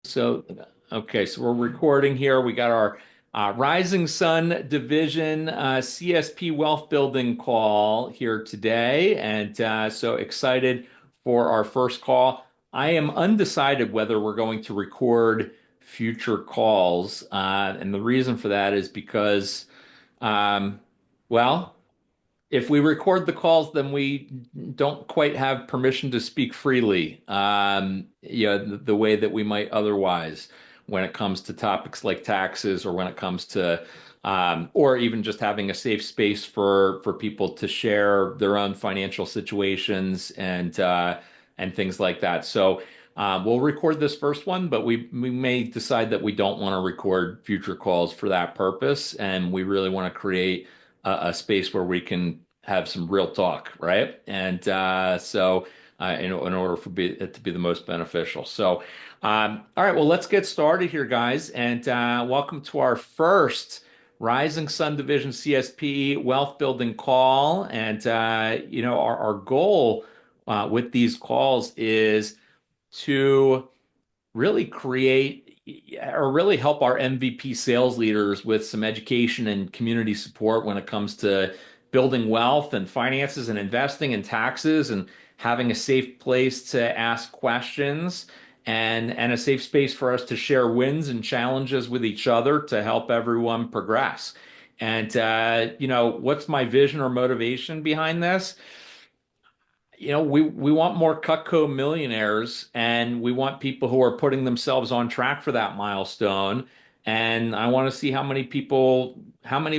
So, okay, so we're recording here. We got our Rising Sun Division CSP Wealth Building call here today, and so excited for our first call. I am undecided whether we're going to record future calls, and the reason for that is because, um, well, if we record the calls, then we don't quite have permission to speak freely, the way that we might otherwise when it comes to topics like taxes or when it comes to, or even just having a safe space for people to share their own financial situations and things like that. So we'll record this first one, but we may decide that we don't want to record future calls for that purpose, and we really want to create a space where we can have some real talk, right? And in order for it to be the most beneficial. So, all right, well, let's get started here, guys, and welcome to our first Rising Sun Division CSP Wealth Building call. And our goal with these calls is to really create or really help our MVP sales leaders with some education and community support when it comes to building wealth and finances and investing and taxes and having a safe place to ask questions and a safe space for us to share wins and challenges with each other to help everyone progress. And what's my vision or motivation behind this? We want more Cutco millionaires, and we want people who are putting themselves on track for that milestone. And I want to see how many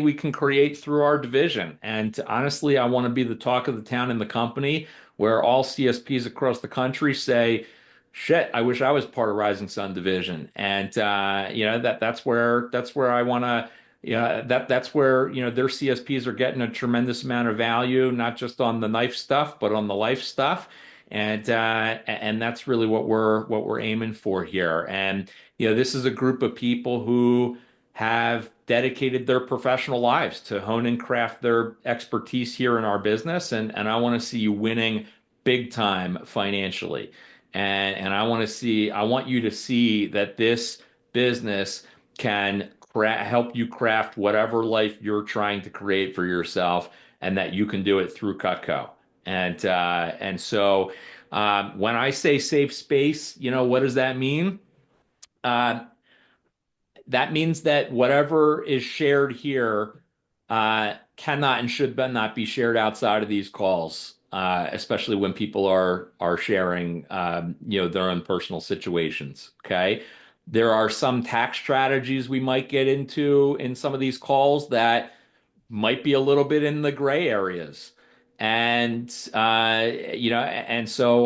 we can create through our division. And honestly, I want to be the talk of the town in the company where all CSPs across the country say, "Shit, I wish I was part of Rising Sun Division." And that's where I want to. Yeah, that's where, their CSPs are getting a tremendous amount of value, not just on the knife stuff, but on the life stuff. And that's really what we're aiming for here. And this is a group of people who have dedicated their professional lives to hone and craft their expertise here in our business. And I want to see you winning big time financially. And I want you to see that this business can help you craft whatever life you're trying to create for yourself, and that you can do it through Cutco. And so when I say safe space, what does that mean? Uh, that means that whatever is shared here cannot and should not be shared outside of these calls, especially when people are sharing, their own personal situations. Okay, there are some tax strategies we might get into in some of these calls that might be a little bit in the gray areas. And so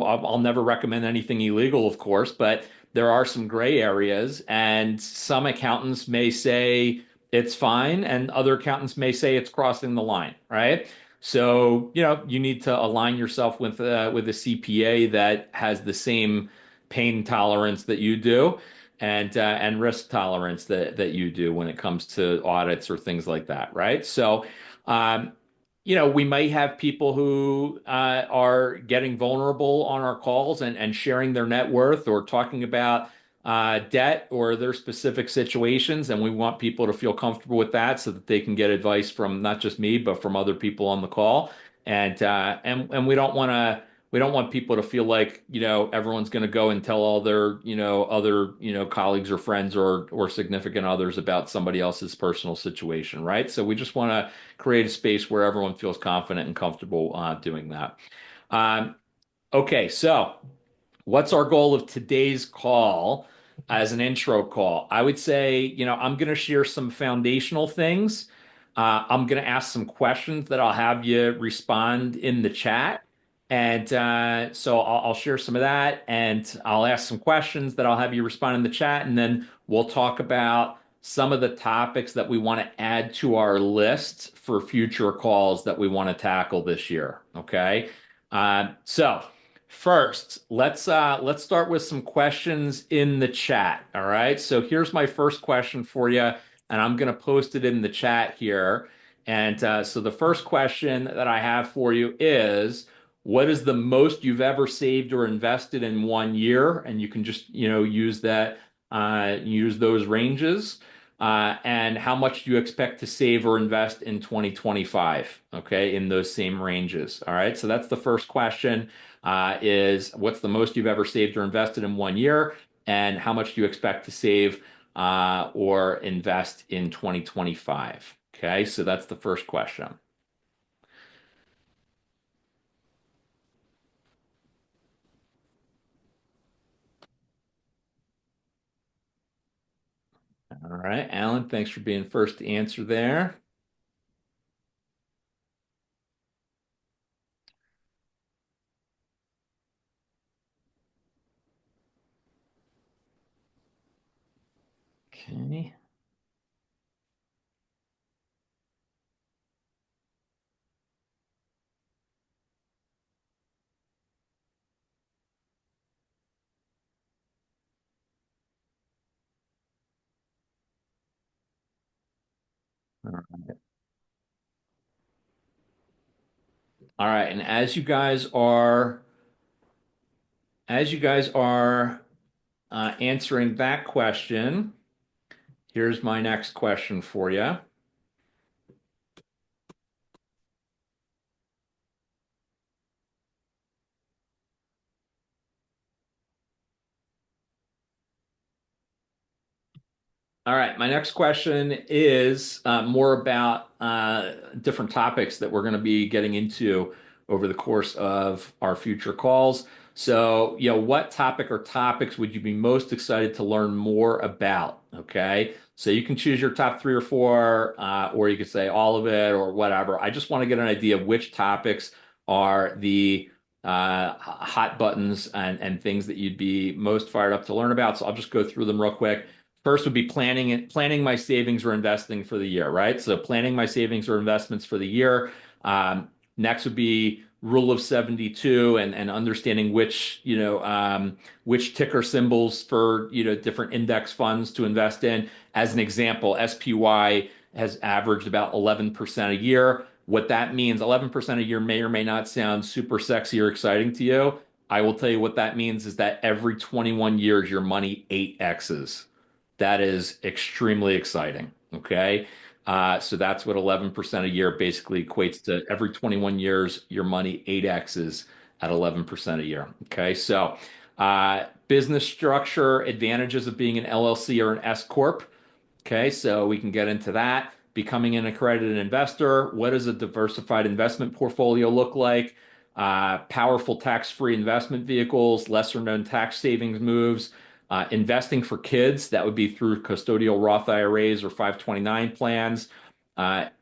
I'll never recommend anything illegal, of course, but there are some gray areas, and some accountants may say it's fine, and other accountants may say it's crossing the line, right? So, you need to align yourself with a CPA that has the same pain tolerance that you do and risk tolerance that you do when it comes to audits or things like that, right? So, um, we might have people who are getting vulnerable on our calls and sharing their net worth or talking about debt or their specific situations, and we want people to feel comfortable with that so that they can get advice from not just me, but from other people on the call. And we don't want people to feel like, everyone's going to go and tell all their, other, colleagues or friends or significant others about somebody else's personal situation, right? So we just want to create a space where everyone feels confident and comfortable doing that. Um, okay, so what's our goal of today's call as an intro call? I would say, I'm going to share some foundational things. I'm going to ask some questions that I'll have you respond in the chat. And so I'll share some of that, and I'll ask some questions that I'll have you respond in the chat. And then we'll talk about some of the topics that we want to add to our list for future calls that we want to tackle this year. Okay. So first, let's start with some questions in the chat. All right. So here's my first question for you, and I'm going to post it in the chat here. And so the first question that I have for you is, what is the most you've ever saved or invested in one year? And you can just, use that use those ranges. And how much do you expect to save or invest in 2025? Okay, in those same ranges. All right, so that's the first question, is what's the most you've ever saved or invested in 1 year, and how much do you expect to save or invest in 2025? Okay, so that's the first question. All right, Alan, thanks for being first to answer there. Okay. All right, and as you guys are answering that question, here's my next question for you. All right, my next question is more about different topics that we're going to be getting into over the course of our future calls. So, what topic or topics would you be most excited to learn more about? Okay, so you can choose your top three or four, or you could say all of it or whatever. I just want to get an idea of which topics are the hot buttons and things that you'd be most fired up to learn about. So I'll just go through them real quick. First would be planning my savings or investing for the year, right? So planning my savings or investments for the year. Next would be rule of 72 and understanding which ticker symbols for, different index funds to invest in. As an example, SPY has averaged about 11% a year. What that means, 11% a year may or may not sound super sexy or exciting to you. I will tell you what that means is that every 21 years, your money 8Xs. That is extremely exciting. Okay. So that's what 11% a year basically equates to. Every 21 years, your money 8Xs at 11% a year. Okay. So, business structure, advantages of being an LLC or an S Corp. Okay, so we can get into that. Becoming an accredited investor. What does a diversified investment portfolio look like? Powerful tax-free investment vehicles, lesser known tax savings moves, investing for kids. That would be through custodial Roth IRAs or 529 plans.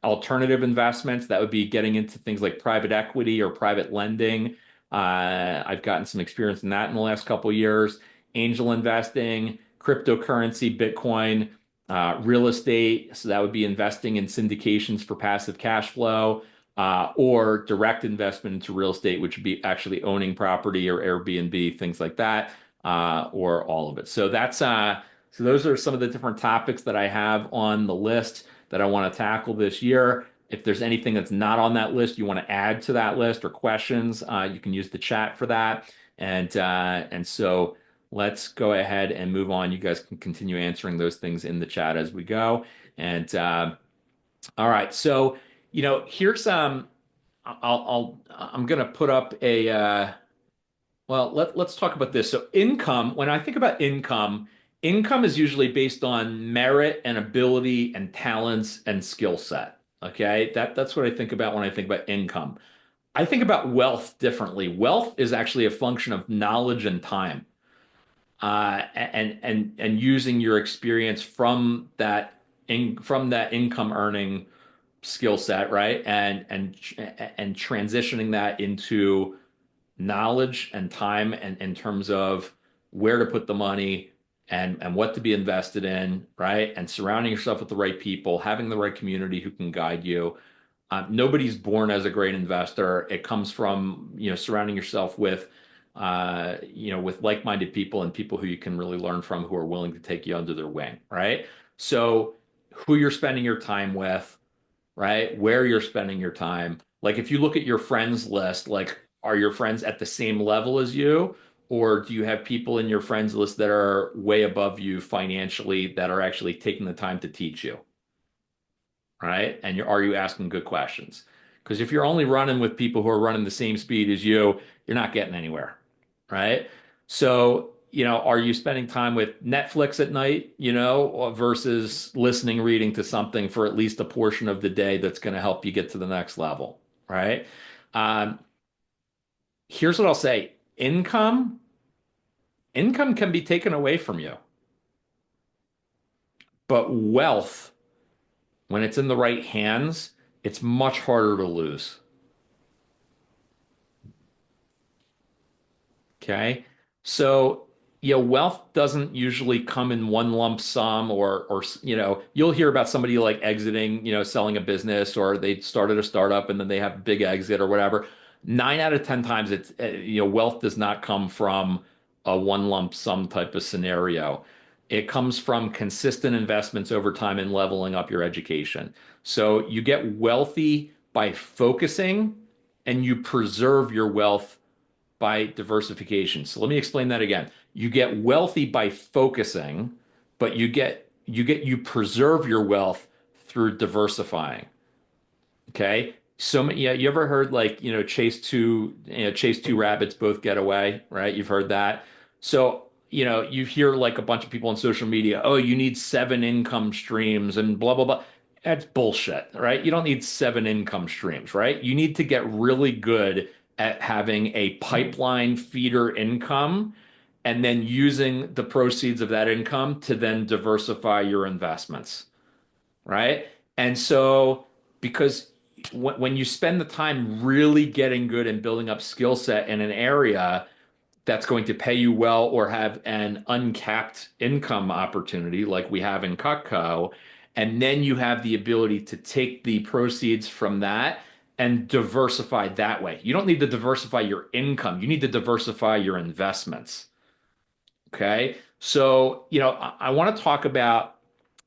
Alternative investments. That would be getting into things like private equity or private lending. I've gotten some experience in that in the last couple of years. Angel investing, cryptocurrency, Bitcoin, real estate. So that would be investing in syndications for passive cash flow, or direct investment into real estate, which would be actually owning property or Airbnb, things like that, or all of it. So those are some of the different topics that I have on the list that I want to tackle this year. If there's anything that's not on that list you want to add to that list or questions, you can use the chat for that. And so let's go ahead and move on. You guys can continue answering those things in the chat as we go. And all right, so here's I'm gonna put up a well, let's talk about this. So income, when I think about income, income is usually based on merit and ability and talents and skill set. Okay, that's what I think about when I think about income. I think about wealth differently. Wealth is actually a function of knowledge and time, and using your experience from that income earning skill set, right? And transitioning that into knowledge and time, and in terms of where to put the money and what to be invested in, right? And surrounding yourself with the right people, having the right community who can guide you. Nobody's born as a great investor. It comes from, surrounding yourself with like-minded people and people who you can really learn from, who are willing to take you under their wing, right? So who you're spending your time with, right? Where you're spending your time. Like if you look at your friends list, like are your friends at the same level as you, Or do you have people in your friends list that are way above you financially that are actually taking the time to teach you? Right? And are you asking good questions? Because if you're only running with people who are running the same speed as you're not getting anywhere, right? So, are you spending time with Netflix at night, versus listening, reading to something for at least a portion of the day that's going to help you get to the next level, right? Um, Here's what I'll say. Income can be taken away from you, but wealth, when it's in the right hands, it's much harder to lose. Okay. So, wealth doesn't usually come in one lump sum or, you'll hear about somebody like exiting, selling a business or they started a startup and then they have a big exit or whatever. 9 out of 10 times wealth does not come from a one lump sum type of scenario. It comes from consistent investments over time and leveling up your education. So you get wealthy by focusing and you preserve your wealth by diversification. So let me explain that again. You get wealthy by focusing, but you preserve your wealth through diversifying. Okay. So yeah, you ever heard like, chase two rabbits, both get away, right? You've heard that. So, you hear like a bunch of people on social media, oh, you need seven income streams and blah, blah, blah. That's bullshit, right? You don't need seven income streams, right? You need to get really good at having a pipeline feeder income and then using the proceeds of that income to then diversify your investments, right? And so, because when you spend the time really getting good and building up skill set in an area that's going to pay you well or have an uncapped income opportunity like we have in Cutco, and then you have the ability to take the proceeds from that and diversify that way. You don't need to diversify your income. You need to diversify your investments. Okay. So, I want to talk about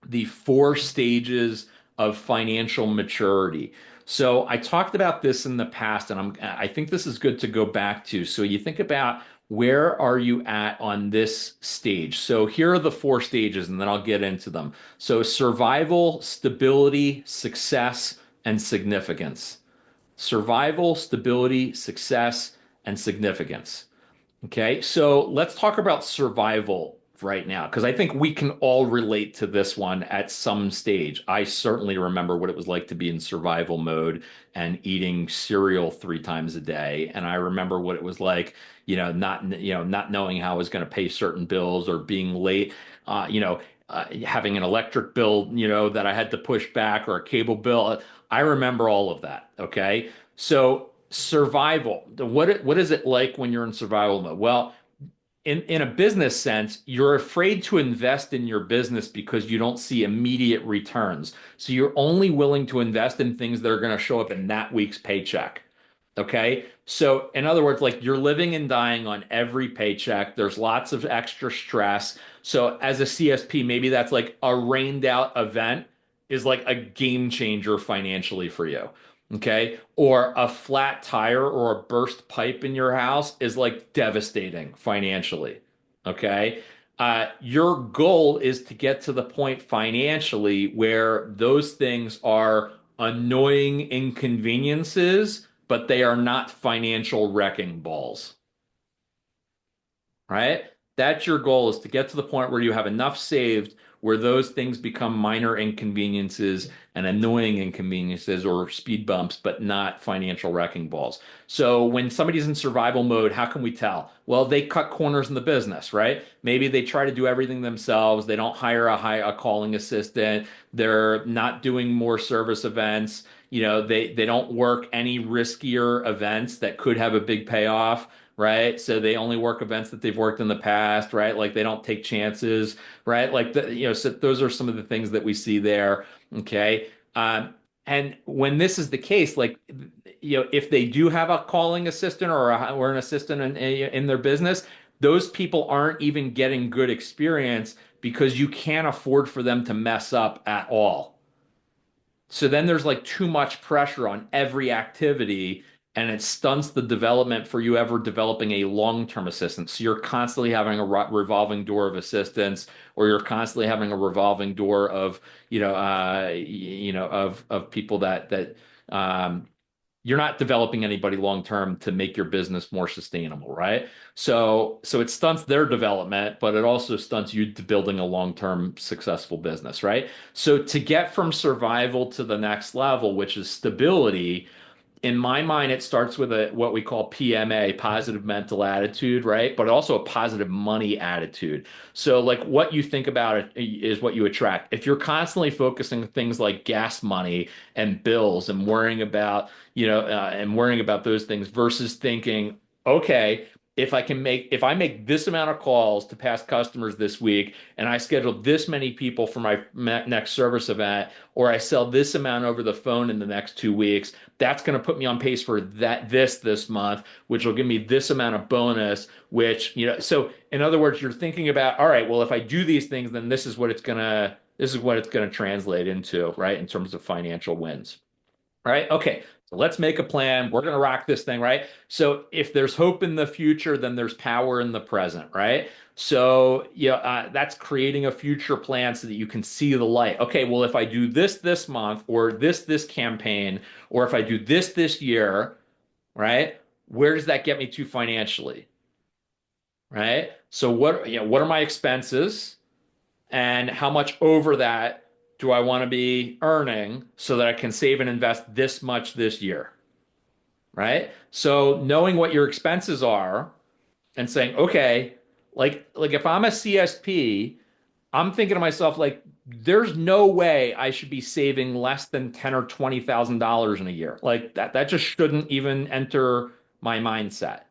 the four stages of financial maturity. So I talked about this in the past, and I think this is good to go back to. So you think about where are you at on this stage? So here are the four stages, and then I'll get into them. So survival, stability, success, and significance. Survival, stability, success, and significance. Okay, so let's talk about survival right now, because I think we can all relate to this one at some stage. I certainly remember what it was like to be in survival mode and eating cereal 3 times a day. And I remember what it was like, not knowing how I was going to pay certain bills or being late, having an electric bill, that I had to push back or a cable bill. I remember all of that. Okay. So survival, what is it like when you're in survival mode? Well, in a business sense, you're afraid to invest in your business because you don't see immediate returns. So you're only willing to invest in things that are going to show up in that week's paycheck. Okay. So in other words, like you're living and dying on every paycheck. There's lots of extra stress. So as a CSP, maybe that's like a rained out event is like a game changer financially for you. Okay. Or a flat tire or a burst pipe in your house is like devastating financially. Okay. Your goal is to get to the point financially where those things are annoying inconveniences, but they are not financial wrecking balls, right? That's your goal is to get to the point where you have enough saved where those things become minor inconveniences and annoying inconveniences or speed bumps, but not financial wrecking balls. So when somebody's in survival mode, how can we tell? Well, they cut corners in the business, right? Maybe they try to do everything themselves. They don't hire a calling assistant. They're not doing more service events. They don't work any riskier events that could have a big payoff, right? So they only work events that they've worked in the past, right? Like they don't take chances, right? So those are some of the things that we see there. Okay. And when this is the case, like, if they do have a calling assistant or an assistant in their business, those people aren't even getting good experience because you can't afford for them to mess up at all. So then there's like too much pressure on every activity and it stunts the development for you ever developing a long-term assistant. So you're constantly having a revolving door of assistants, or you're constantly having a revolving door of, of people that um, you're not developing anybody long term to make your business more sustainable, right? So it stunts their development, but it also stunts you to building a long term successful business, right? So to get from survival to the next level, which is stability, in my mind, it starts with a what we call PMA, positive mental attitude, right? But also a positive money attitude. So, like what you think about it is what you attract. If you're constantly focusing on things like gas money and bills and worrying about, and worrying about those things versus thinking, okay, if I make this amount of calls to past customers this week and I schedule this many people for my next service event, or I sell this amount over the phone in the next 2 weeks, that's going to put me on pace for this month, which will give me this amount of bonus, which, so in other words, you're thinking about, all right, well, if I do these things, then this is what it's going to translate into, right? In terms of financial wins, right? Okay. So let's make a plan. We're going to rock this thing, right? So if there's hope in the future, then there's power in the present, right? So that's creating a future plan so that you can see the light. Okay, well, if I do this month, or this campaign, or if I do this year, right? Where does that get me to financially, right? So what are my expenses, and how much over that do I want to be earning so that I can save and invest this much this year, right? So knowing what your expenses are and saying, okay, like if I'm a CSP, I'm thinking to myself, like, there's no way I should be saving less than 10 or $20,000 in a year. Like that just shouldn't even enter my mindset,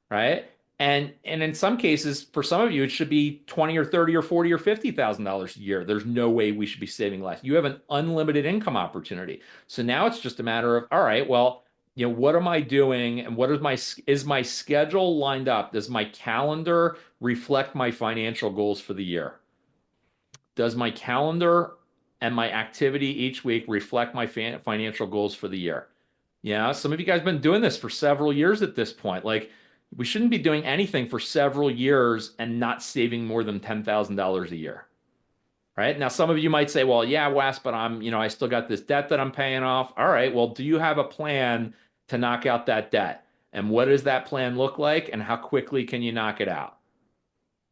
right? And in some cases, for some of you, it should be 20 or 30 or 40 or $50,000 a year. There's no way we should be saving less. You have an unlimited income opportunity. So now it's just a matter of, all right, well, what am I doing, and what is my schedule lined up? Does my calendar reflect my financial goals for the year? Does my calendar and my activity each week reflect my financial goals for the year? Yeah, some of you guys have been doing this for several years at this point. Like, we shouldn't be doing anything for several years and not saving more than $10,000 a year, right? Now, some of you might say, well, yeah, Wes, but I still got this debt that I'm paying off. All right, well, do you have a plan to knock out that debt? And what does that plan look like? And how quickly can you knock it out?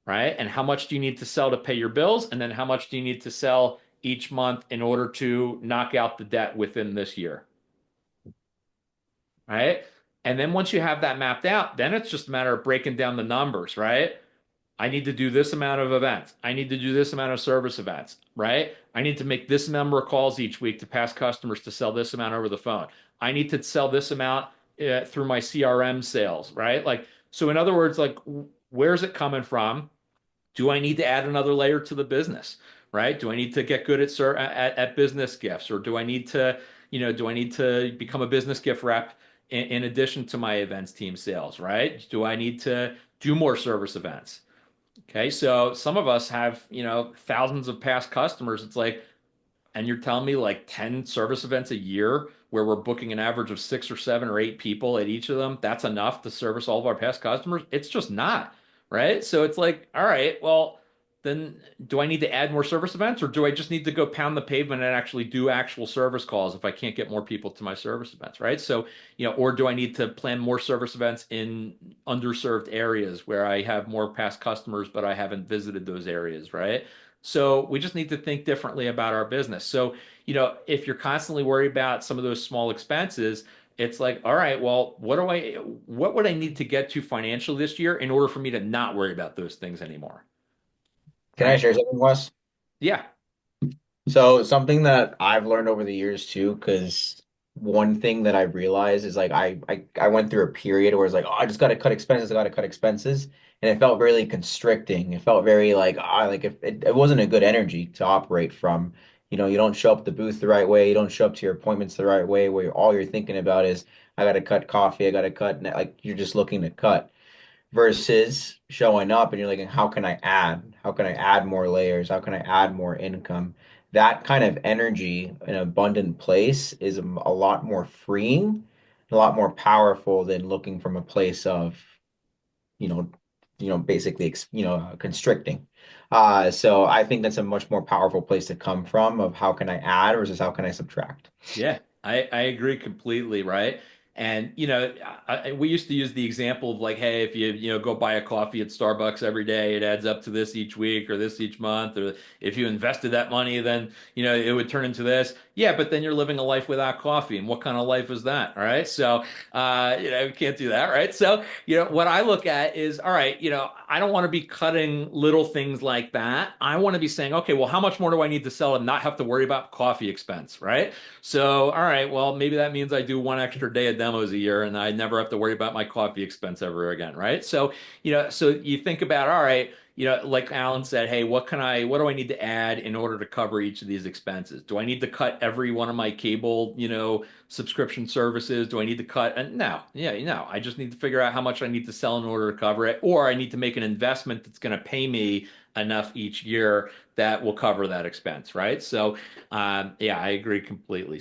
Right? And how much do you need to sell to pay your bills? And then how much do you need to sell each month in order to knock out the debt within this year? Right? And then once you have that mapped out, then it's just a matter of breaking down the numbers, right? I need to do this amount of events. I need to do this amount of service events, right? I need to make this number of calls each week to past customers to sell this amount over the phone. I need to sell this amount through my CRM sales, right? Like, so in other words, like, where's it coming from? Do I need to add another layer to the business, right? Do I need to get good at business gifts, or do I need to become a business gift rep in addition to my events team sales, right? Do I need to do more service events? Okay, so some of us have, thousands of past customers. It's like, and you're telling me like 10 service events a year where we're booking an average of 6 or 7 or 8 people at each of them, that's enough to service all of our past customers? It's just not, right? So it's like, all right, well, then do I need to add more service events, or do I just need to go pound the pavement and actually do actual service calls if I can't get more people to my service events, right? So, or do I need to plan more service events in underserved areas where I have more past customers, but I haven't visited those areas, right? So we just need to think differently about our business. So, if you're constantly worried about some of those small expenses, it's like, all right, well, what would I need to get to financially this year in order for me to not worry about those things anymore? Can I Right? share something, Wes? Yeah. So something that I've learned over the years too, because one thing that I realized is like I went through a period where it's like, oh, I just got to cut expenses, I got to cut expenses, and it felt really constricting. It felt very like like if it wasn't a good energy to operate from. You don't show up at the booth the right way, you don't show up to your appointments the right way, where all you're thinking about is I got to cut coffee, I got to cut, like you're just looking to cut versus showing up and you're like, how can I add? How can I add more layers? How can I add more income? That kind of energy in an abundant place is a lot more freeing a lot more powerful than looking from a place of, you know, basically, constricting. So I think that's a much more powerful place to come from of how can I add versus how can I subtract. Yeah, I agree completely, right? And we used to use the example of like, hey, if you go buy a coffee at Starbucks every day, it adds up to this each week or this each month, or if you invested that money, then it would turn into this. Yeah, but then you're living a life without coffee, and what kind of life is that? All right, so you can't do that, right? So what I look at is, all right, I don't want to be cutting little things like that. I want to be saying, okay, well, how much more do I need to sell and not have to worry about coffee expense, right? So, all right, well, maybe that means I do one extra day of demos a year and I never have to worry about my coffee expense ever again, right? So, so you think about, all right, like Alan said, hey, what do I need to add in order to cover each of these expenses? Do I need to cut every one of my cable, subscription services? Do I need to cut? And no, yeah, I just need to figure out how much I need to sell in order to cover it, or I need to make an investment that's going to pay me enough each year that will cover that expense, right? So, yeah, I agree completely.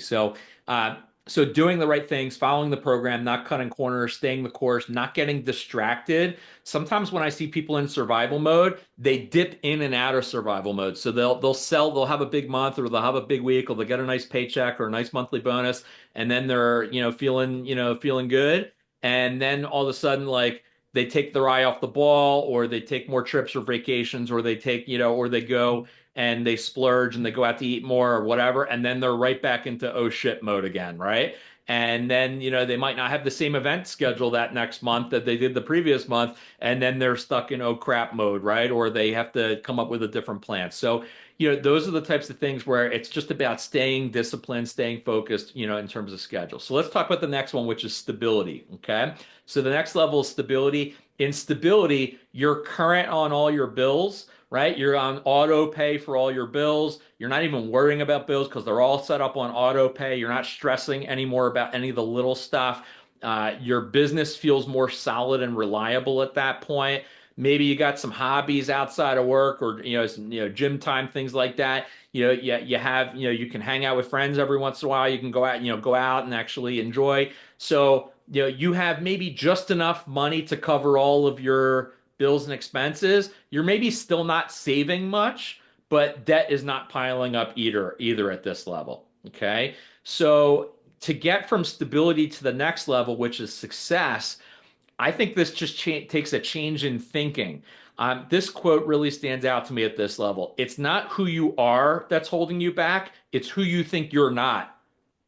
So doing the right things, following the program, not cutting corners, staying the course, not getting distracted. Sometimes when I see people in survival mode, they dip in and out of survival mode. So they'll have a big month or they'll have a big week or they'll get a nice paycheck or a nice monthly bonus, and then they're feeling good, and then all of a sudden like they take their eye off the ball or they take more trips or vacations or they take or they go and they splurge and they go out to eat more or whatever, and then they're right back into oh shit mode again, right? And then, they might not have the same event schedule that next month that they did the previous month, and then they're stuck in oh crap mode, right? Or they have to come up with a different plan. So, those are the types of things where it's just about staying disciplined, staying focused, in terms of schedule. So let's talk about the next one, which is stability. Okay. So the next level is stability. In stability, you're current on all your bills, right? You're on auto pay for all your bills. You're not even worrying about bills because they're all set up on auto pay. You're not stressing anymore about any of the little stuff. Your business feels more solid and reliable at that point. Maybe you got some hobbies outside of work or gym time, things like that. You have you can hang out with friends every once in a while. You can go out and actually enjoy. So you have maybe just enough money to cover all of your bills and expenses. You're maybe still not saving much, but debt is not piling up either at this level. Okay. So to get from stability to the next level, which is success, I think this just takes a change in thinking. This quote really stands out to me at this level. It's not who you are that's holding you back, it's who you think you're not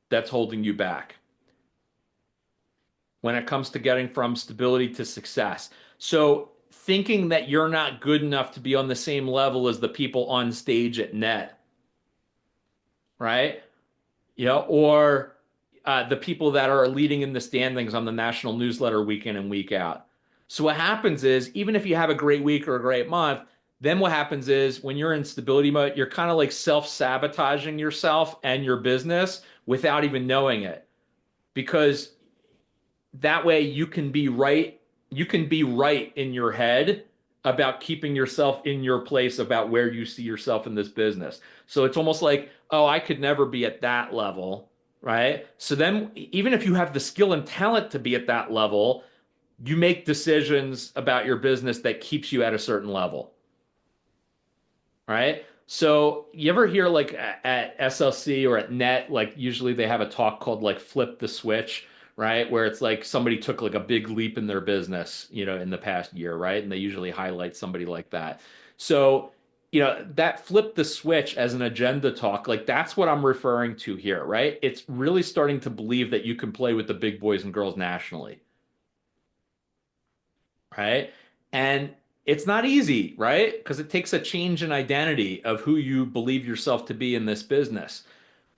that's holding you back when it comes to getting from stability to success. So, thinking that you're not good enough to be on the same level as the people on stage at net, right? Or the people that are leading in the standings on the national newsletter week in and week out. So what happens is, even if you have a great week or a great month, then what happens is when you're in stability mode, you're kind of like self-sabotaging yourself and your business without even knowing it. Because that way you can be right in your head about keeping yourself in your place about where you see yourself in this business. So it's almost like, oh, I could never be at that level, right? So then even if you have the skill and talent to be at that level, you make decisions about your business that keeps you at a certain level, right? So you ever hear like at SLC or at Net, like usually they have a talk called like flip the switch, right? Where it's like somebody took like a big leap in their business, in the past year, right? And they usually highlight somebody like that. So, that flip the switch as an agenda talk, like that's what I'm referring to here, right? It's really starting to believe that you can play with the big boys and girls nationally, right? And it's not easy, right? Because it takes a change in identity of who you believe yourself to be in this business.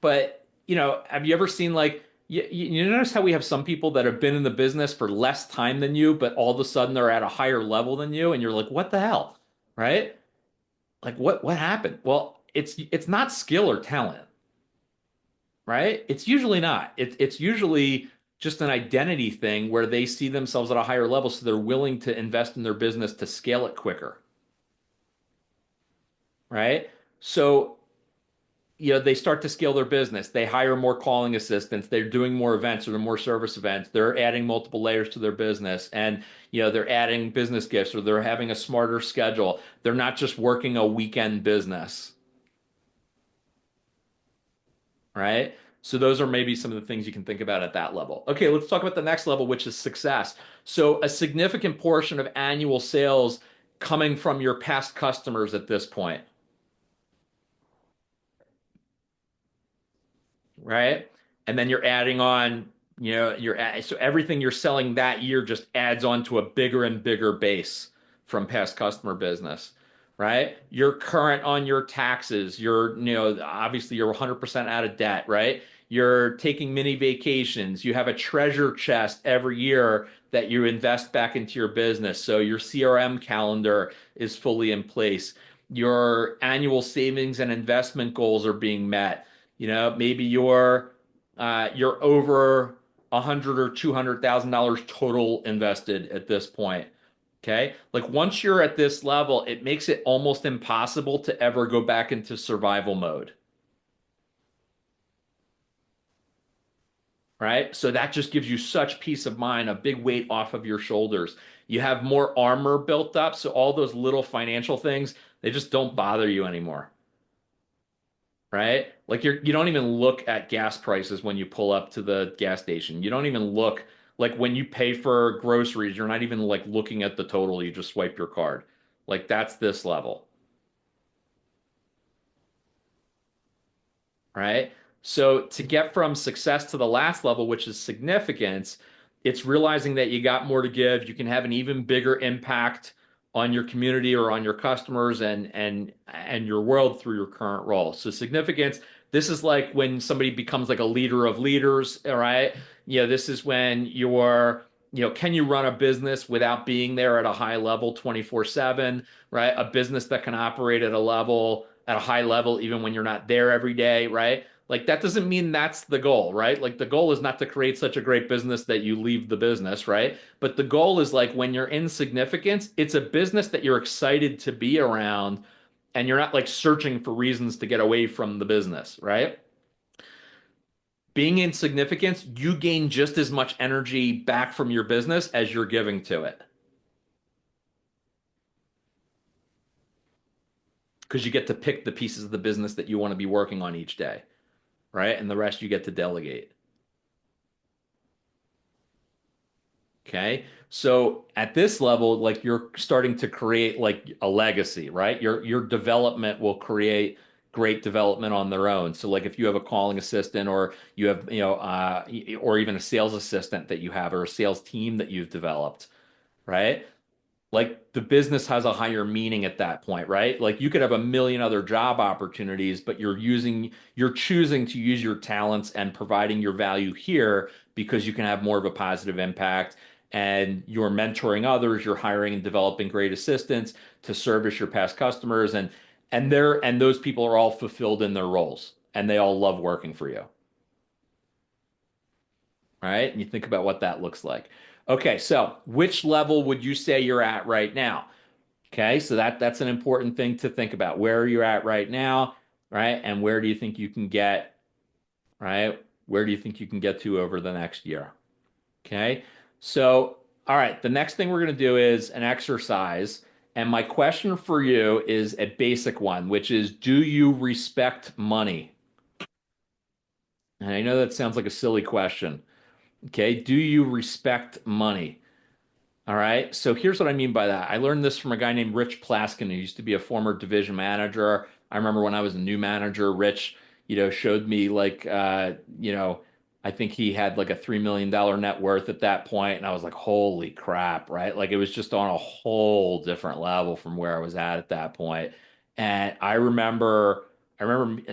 But, have you ever seen like, you notice how we have some people that have been in the business for less time than you, but all of a sudden they're at a higher level than you, and you're like, what the hell? Right? Like what happened? Well, it's not skill or talent, right? It's usually not. It's usually just an identity thing where they see themselves at a higher level, so they're willing to invest in their business to scale it quicker, right? So they start to scale their business. They hire more calling assistants. They're doing more events or more service events. They're adding multiple layers to their business, and they're adding business gifts, or they're having a smarter schedule. They're not just working a weekend business, right? So those are maybe some of the things you can think about at that level. Okay, let's talk about the next level, which is success. So a significant portion of annual sales coming from your past customers at this point, right? And then you're adding on, so everything you're selling that year just adds on to a bigger and bigger base from past customer business, right? You're current on your taxes. Obviously you're 100% out of debt, right? You're taking mini vacations. You have a treasure chest every year that you invest back into your business. So your CRM calendar is fully in place. Your annual savings and investment goals are being met. Maybe you're over 100 or $200,000 total invested at this point. Okay. Like once you're at this level, it makes it almost impossible to ever go back into survival mode. Right. So that just gives you such peace of mind, a big weight off of your shoulders. You have more armor built up. So all those little financial things, they just don't bother you anymore. Right? Like you don't even look at gas prices when you pull up to the gas station. You don't even look like when you pay for groceries, you're not even like looking at the total. You just swipe your card. Like that's this level. Right? So to get from success to the last level, which is significance, it's realizing that you got more to give. You can have an even bigger impact on your community or on your customers and your world through your current role. So significance, this is like when somebody becomes like a leader of leaders, all right? This is when can you run a business without being there at a high level 24/7, right? A business that can operate at a high level even when you're not there every day, right? Like that doesn't mean that's the goal, right? Like the goal is not to create such a great business that you leave the business, right? But the goal is like when you're in significance, it's a business that you're excited to be around and you're not like searching for reasons to get away from the business, right? Being in significance, you gain just as much energy back from your business as you're giving to it because you get to pick the pieces of the business that you want to be working on each day, right? And the rest you get to delegate. Okay. So at this level, like you're starting to create like a legacy, right? Your development will create great development on their own. So like if you have a calling assistant or you have, or even a sales assistant that you have or a sales team that you've developed, right? Like the business has a higher meaning at that point, right? Like you could have a million other job opportunities, but you're choosing to use your talents and providing your value here because you can have more of a positive impact and you're mentoring others, you're hiring and developing great assistants to service your past customers and those people are all fulfilled in their roles and they all love working for you, right? And you think about what that looks like. Okay, so which level would you say you're at right now? Okay, so that's an important thing to think about. Where are you at right now, right? And where do you think you can get, right? Where do you think you can get to over the next year? Okay, so all right, the next thing we're going to do is an exercise. And my question for you is a basic one, which is, do you respect money? And I know that sounds like a silly question. Okay, do you respect money? All right. So here's what I mean by that. I learned this from a guy named Rich Plaskin, who used to be a former division manager. I remember when I was a new manager, Rich, showed me like, I think he had like a $3 million net worth at that point, and I was like, holy crap, right? Like it was just on a whole different level from where I was at that point. And I remember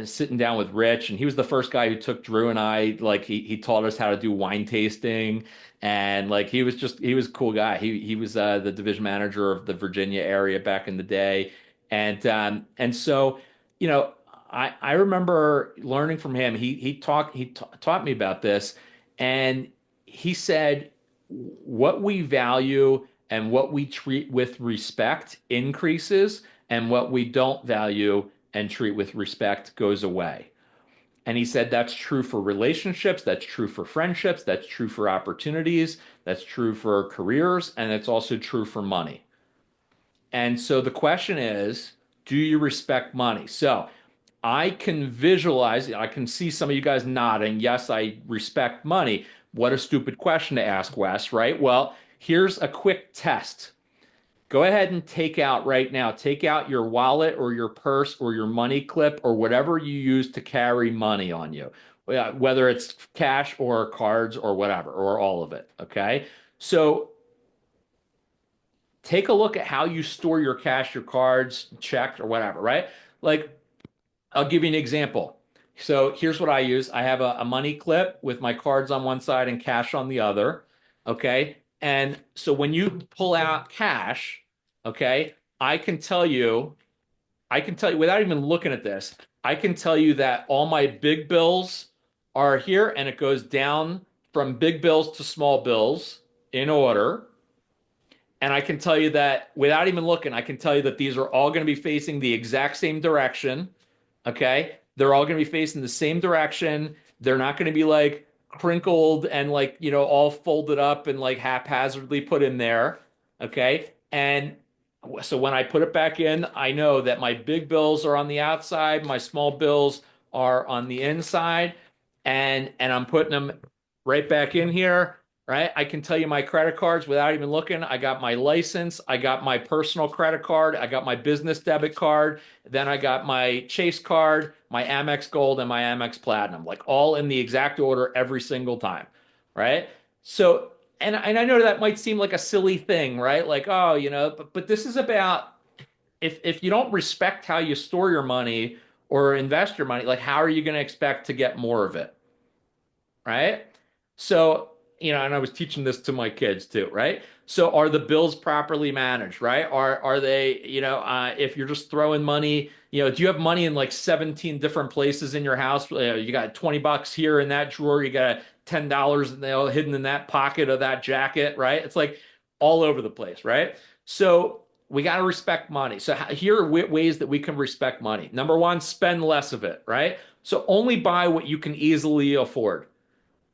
sitting down with Rich, and he was the first guy who took Drew and I, like he taught us how to do wine tasting and like he was a cool guy. He was the division manager of the Virginia area back in the day, and so I remember learning from him. He taught me about this, and he said what we value and what we treat with respect increases, and what we don't value and treat with respect goes away. And he said that's true for relationships, that's true for friendships, that's true for opportunities, that's true for careers, and it's also true for money. And so the question is, do you respect money? So I can visualize, I can see some of you guys nodding. Yes, I respect money. What a stupid question to ask, Wes, right? Well, here's a quick test. Go ahead and take out right now, take out your wallet or your purse or your money clip or whatever you use to carry money on you, whether it's cash or cards or whatever, or all of it. Okay. So take a look at how you store your cash, your cards, checked or whatever, right? Like, I'll give you an example. So here's what I use. I have a money clip with my cards on one side and cash on the other. Okay. And so when you pull out cash, okay, I can tell you, I can tell you without even looking at this, I can tell you that all my big bills are here and it goes down from big bills to small bills in order. And I can tell you that without even looking, I can tell you that these are all going to be facing the exact same direction. Okay. They're all going to be facing the same direction. They're not going to be like crinkled and like, all folded up and like haphazardly put in there. Okay. And so when I put it back in, I know that my big bills are on the outside, my small bills are on the inside, and I'm putting them right back in here, right? I can tell you my credit cards without even looking. I got my license, I got my personal credit card, I got my business debit card, then I got my Chase card, my Amex Gold, and my Amex Platinum, like all in the exact order every single time, right? So, and I know that might seem like a silly thing, right? Like, oh, but this is about if you don't respect how you store your money or invest your money, like how are you going to expect to get more of it? Right? So, and I was teaching this to my kids too, right? So are the bills properly managed, right? Are they, if you're just throwing money, do you have money in like 17 different places in your house? You got $20 here in that drawer, you got $10 hidden in that pocket of that jacket, right? It's like all over the place, right? So we got to respect money. So here are ways that we can respect money. Number one, spend less of it, right? So only buy what you can easily afford.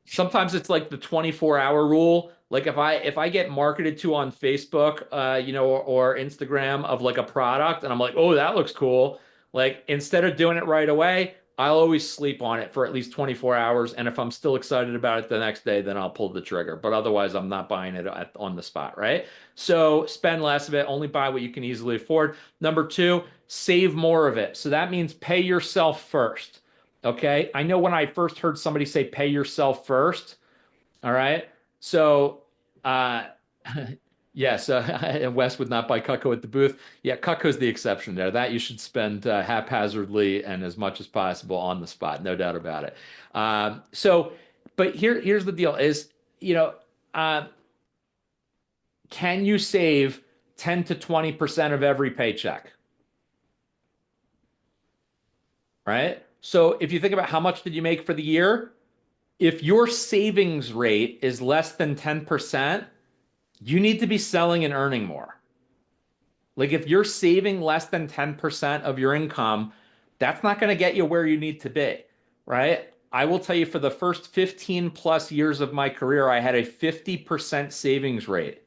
Sometimes it's like the 24-hour rule. Like if I get marketed to on Facebook, or Instagram of like a product and I'm like, "Oh, that looks cool." Like instead of doing it right away, I'll always sleep on it for at least 24 hours, and if I'm still excited about it the next day, then I'll pull the trigger. But otherwise, I'm not buying it on the spot, right? So spend less of it, only buy what you can easily afford. Number two, save more of it. So that means pay yourself first. Okay. I know when I first heard somebody say pay yourself first. All right. So, uh, yes, Wes would not buy Cutco at the booth. Yeah, Cutco's the exception there. That you should spend haphazardly and as much as possible on the spot, no doubt about it. So, but here's the deal: is uh, can you save 10 to 20% of every paycheck? Right. So if you think about how much did you make for the year, if your savings rate is less than 10%, you need to be selling and earning more. Like if you're saving less than 10% of your income, that's not going to get you where you need to be, right? I will tell you for the first 15 plus years of my career, I had a 50% savings rate.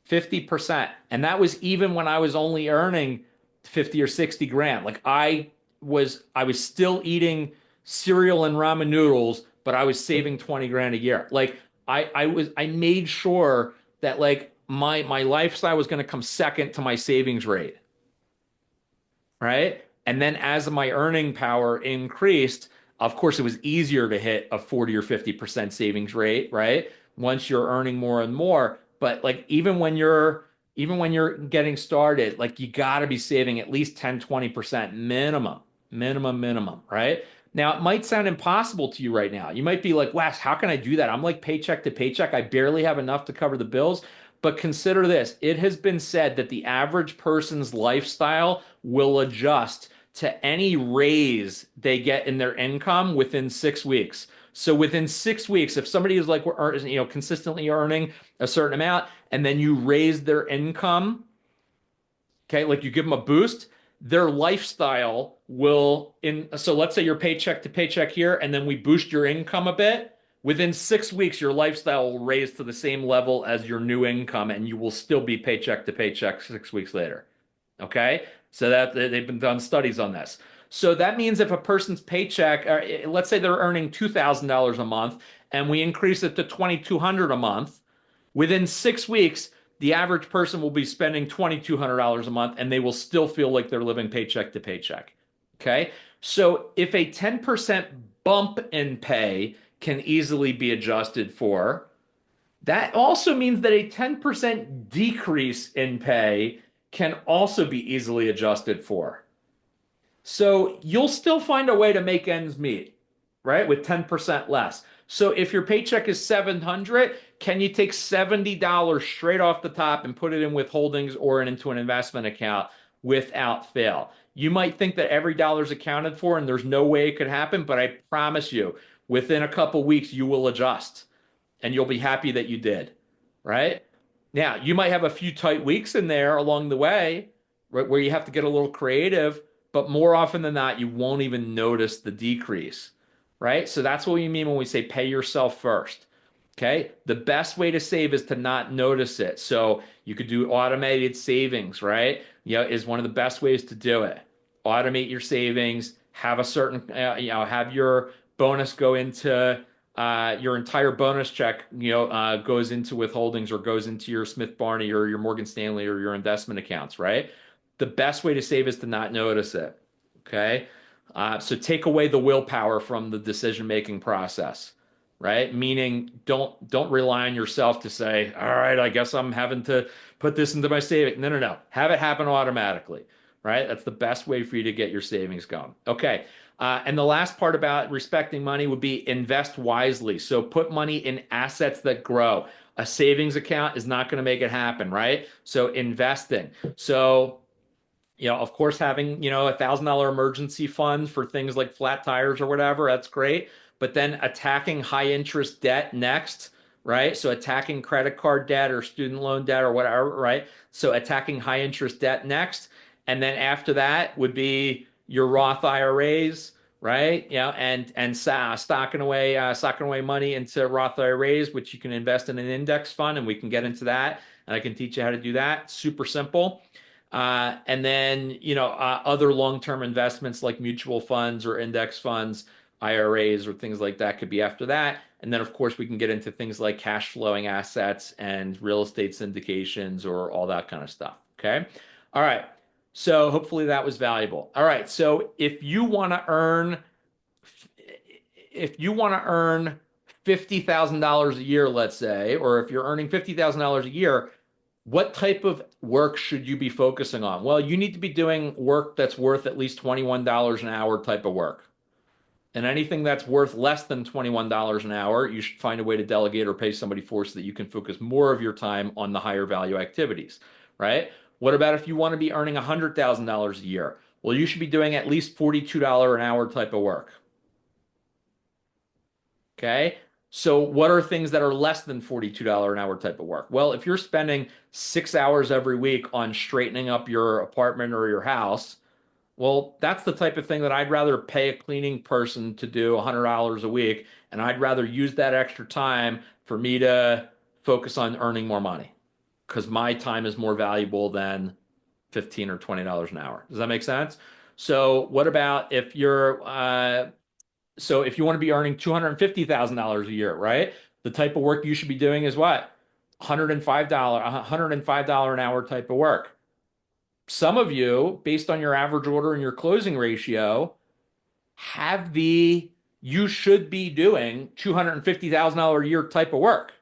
50%. And that was even when I was only earning 50 or 60 grand. Like I was still eating cereal and ramen noodles, but I was saving 20 grand a year. Like I made sure that like my lifestyle was going to come second to my savings rate, right? And then as my earning power increased, of course, it was easier to hit a 40 or 50% savings rate, right? Once you're earning more and more. But like even when you're getting started, like you got to be saving at least 10, 20% minimum, minimum, right? Now, it might sound impossible to you right now. You might be like, Wes, how can I do that? I'm like paycheck to paycheck. I barely have enough to cover the bills. But consider this, it has been said that the average person's lifestyle will adjust to any raise they get in their income within 6 weeks. So within 6 weeks, if somebody is like consistently earning a certain amount, and then you raise their income, okay, like you give them a boost, their lifestyle will so let's say you're paycheck to paycheck here, and then we boost your income a bit. Within 6 weeks, your lifestyle will raise to the same level as your new income, and you will still be paycheck to paycheck 6 weeks later. Okay? So that they've been done studies on this. So that means if a person's paycheck, let's say they're earning $2,000 a month, and we increase it to 2,200 a month, within 6 weeks, the average person will be spending $2,200 a month, and they will still feel like they're living paycheck to paycheck. Okay? So if a 10% bump in pay can easily be adjusted for, that also means that a 10% decrease in pay can also be easily adjusted for. So you'll still find a way to make ends meet, right? With 10% less. So if your paycheck is 700, can you take $70 straight off the top and put it in withholdings or into an investment account without fail? You might think that every dollar is accounted for and there's no way it could happen, but I promise you, within a couple weeks, you will adjust and you'll be happy that you did, right? Now, you might have a few tight weeks in there along the way, right, where you have to get a little creative, but more often than not, you won't even notice the decrease, right? So that's what we mean when we say pay yourself first. Okay. The best way to save is to not notice it. So you could do automated savings, right? Is one of the best ways to do it. Automate your savings, have a certain, have your bonus go into your entire bonus check, goes into withholdings or goes into your Smith Barney or your Morgan Stanley or your investment accounts, right? The best way to save is to not notice it. Okay. So take away the willpower from the decision-making process, right? Meaning don't rely on yourself to say, all right, I guess I'm having to put this into my saving. No, no, no. Have it happen automatically, right? That's the best way for you to get your savings going. Okay. And the last part about respecting money would be invest wisely. So put money in assets that grow. A savings account is not going to make it happen, right? So investing. So of course, having, $1,000 emergency fund for things like flat tires or whatever, that's great. But then attacking high interest debt next, right? So attacking credit card debt or student loan debt or whatever, right? So attacking high interest debt next. And then after that would be your Roth IRAs, right? And stocking away money into Roth IRAs, which you can invest in an index fund, and we can get into that. And I can teach you how to do that. Super simple. And then, other long-term investments like mutual funds or index funds, IRAs or things like that could be after that. And then, of course, we can get into things like cash flowing assets and real estate syndications or all that kind of stuff. Okay. All right. So hopefully that was valuable. All right. So if you want to earn $50,000 a year, let's say, or if you're earning $50,000 a year, what type of work should you be focusing on? Well, you need to be doing work that's worth at least $21 an hour type of work. And anything that's worth less than $21 an hour, you should find a way to delegate or pay somebody for so that you can focus more of your time on the higher value activities, right? What about if you want to be earning $100,000 a year? Well, you should be doing at least $42 an hour type of work. Okay. So what are things that are less than $42 an hour type of work? Well, if you're spending 6 hours every week on straightening up your apartment or your house, well, that's the type of thing that I'd rather pay a cleaning person to do $100 a week, and I'd rather use that extra time for me to focus on earning more money because my time is more valuable than 15 or $20 an hour. Does that make sense? So what about if you're so if you want to be earning $250,000 a year, right? The type of work you should be doing is what? $105 an hour type of work. Some of you, based on your average order and your closing ratio, you should be doing $250,000 a year type of work.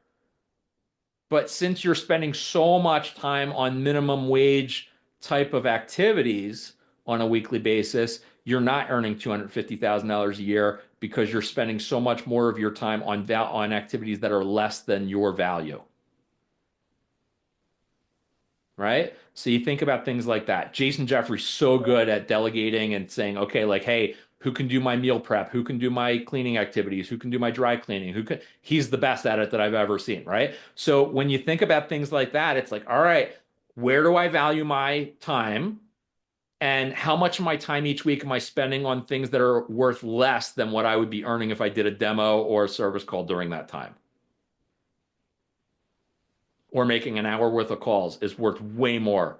But since you're spending so much time on minimum wage type of activities on a weekly basis, you're not earning $250,000 a year because you're spending so much more of your time on activities that are less than your value. Right? So you think about things like that. Jason Jeffrey's so good at delegating and saying, okay, like, hey, who can do my meal prep? Who can do my cleaning activities? Who can do my dry cleaning? He's the best at it that I've ever seen, right? So when you think about things like that, it's like, all right, where do I value my time? And how much of my time each week am I spending on things that are worth less than what I would be earning if I did a demo or a service call during that time? Or making an hour worth of calls is worth way more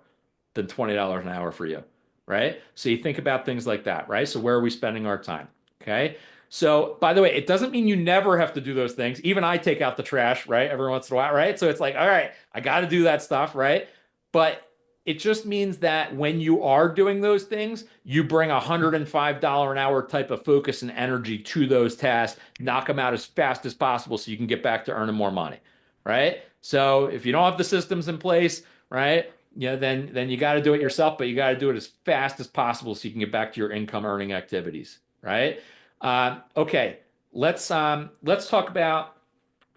than $20 an hour for you, right? So you think about things like that, right? So where are we spending our time? Okay. So by the way, it doesn't mean you never have to do those things. Even I take out the trash, right? Every once in a while, right? So it's like, all right, I got to do that stuff, right? But it just means that when you are doing those things, you bring $105 an hour type of focus and energy to those tasks, knock them out as fast as possible so you can get back to earning more money, right? So if you don't have the systems in place, right? Then you got to do it yourself, but you got to do it as fast as possible so you can get back to your income earning activities, right? Okay, let's talk about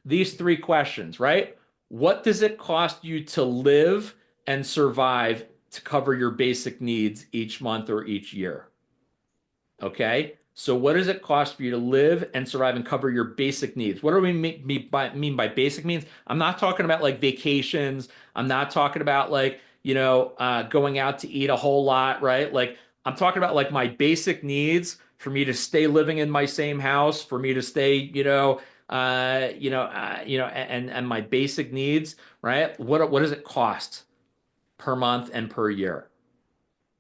these three questions, right? What does it cost you to live and survive to cover your basic needs each month or each year? Okay. So what does it cost for you to live and survive and cover your basic needs? What do we mean by basic means? I'm not talking about like vacations. I'm not talking about like, going out to eat a whole lot, right? Like I'm talking about like my basic needs for me to stay living in my same house, for me to stay, and my basic needs, right? What does it cost per month and per year?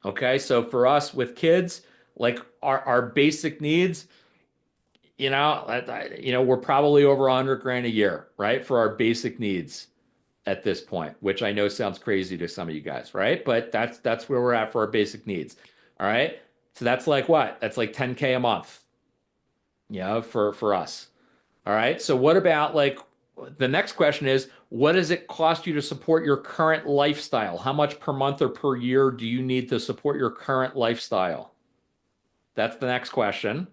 Okay, so for us with kids, like our basic needs, we're probably over 100 grand a year, right? For our basic needs at this point, which I know sounds crazy to some of you guys, right? But that's where we're at for our basic needs. All right. So that's like what? That's like 10K a month, for us. All right. So what about like the next question is, what does it cost you to support your current lifestyle? How much per month or per year do you need to support your current lifestyle? That's the next question.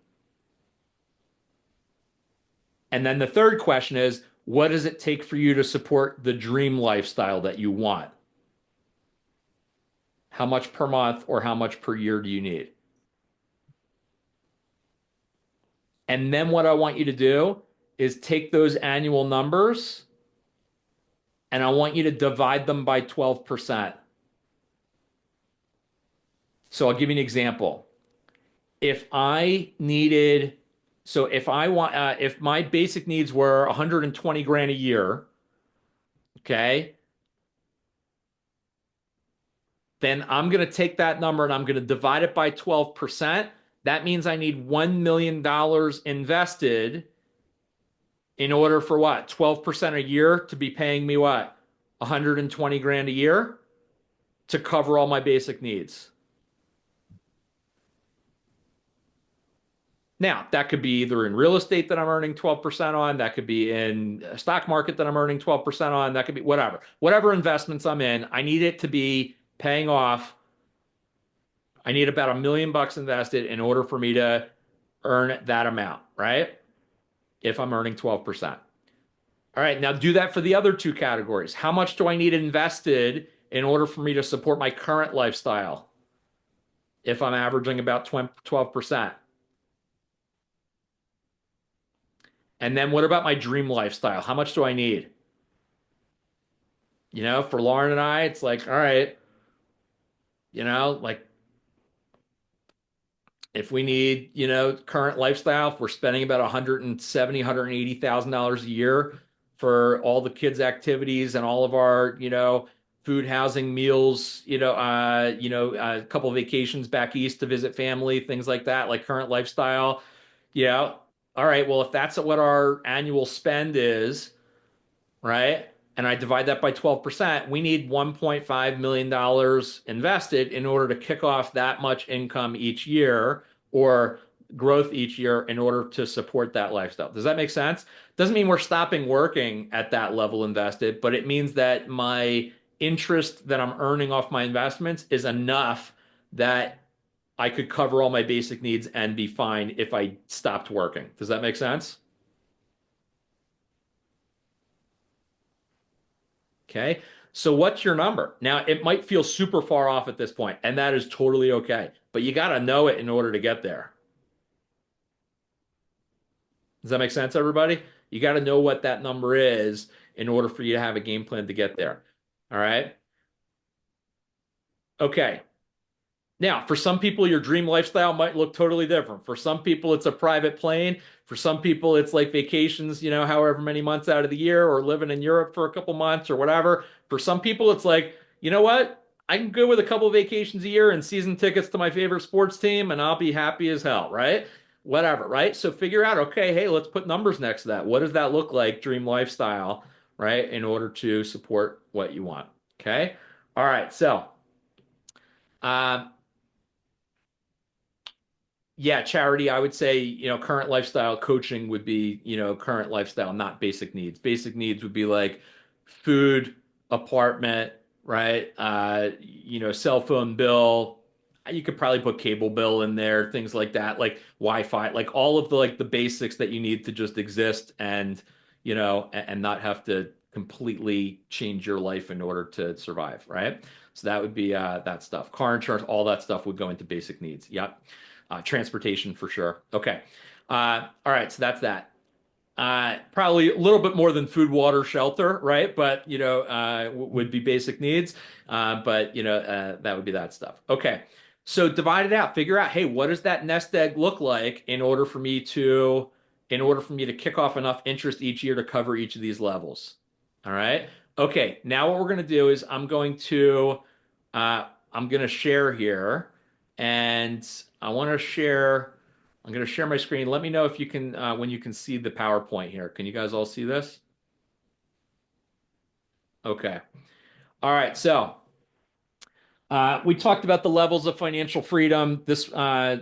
And then the third question is, what does it take for you to support the dream lifestyle that you want? How much per month or how much per year do you need? And then what I want you to do is take those annual numbers and I want you to divide them by 12%. So I'll give you an example. If I needed, so if my basic needs were 120 grand a year, okay, then I'm going to take that number and I'm going to divide it by 12%. That means I need $1 million invested in order for what? 12% a year to be paying me what? 120 grand a year to cover all my basic needs. Now, that could be either in real estate that I'm earning 12% on, that could be in a stock market that I'm earning 12% on, that could be whatever. Whatever investments I'm in, I need it to be paying off. I need about $1 million invested in order for me to earn that amount, right? If I'm earning 12%. All right, now do that for the other two categories. How much do I need invested in order for me to support my current lifestyle if I'm averaging about 12%? And then what about my dream lifestyle? How much do I need? For Lauren and I, it's like, all right, like if we need, current lifestyle, if we're spending about 170, $180,000 a year for all the kids' activities and all of our, food, housing, meals, a couple of vacations back east to visit family, things like that, like current lifestyle. Yeah. All right. Well, if that's what our annual spend is, right? And I divide that by 12%, we need $1.5 million invested in order to kick off that much income each year or growth each year in order to support that lifestyle. Does that make sense? Doesn't mean we're stopping working at that level invested, but it means that my interest that I'm earning off my investments is enough that I could cover all my basic needs and be fine if I stopped working. Does that make sense? Okay. So what's your number? Now, it might feel super far off at this point, and that is totally okay. But you got to know it in order to get there. Does that make sense, everybody? You got to know what that number is in order for you to have a game plan to get there. All right. Okay. Now, for some people, your dream lifestyle might look totally different. For some people, it's a private plane. For some people, it's like vacations, however many months out of the year, or living in Europe for a couple months or whatever. For some people, it's like, you know what? I can go with a couple vacations a year and season tickets to my favorite sports team, and I'll be happy as hell, right? Whatever, right? So figure out, okay, hey, let's put numbers next to that. What does that look like, dream lifestyle, right? In order to support what you want. Okay. All right. So, um, yeah, charity, I would say, current lifestyle coaching would be, current lifestyle, not basic needs. Basic needs would be like food, apartment, right? Cell phone bill. You could probably put cable bill in there, things like that, like Wi-Fi, like all of the like the basics that you need to just exist and, and not have to completely change your life in order to survive, right? So that would be that stuff. Car insurance, all that stuff would go into basic needs. Yep. Transportation for sure. Okay. All right. So that's that. Probably a little bit more than food, water, shelter, right? But, would be basic needs. But, that would be that stuff. Okay. So divide it out. Figure out, hey, what does that nest egg look like in order for me to kick off enough interest each year to cover each of these levels? All right. Okay. Now what we're going to do is I'm going to share here and I want to share. I'm going to share my screen. Let me know if you can when you can see the PowerPoint here. Can you guys all see this? Okay. All right. So we talked about the levels of financial freedom. I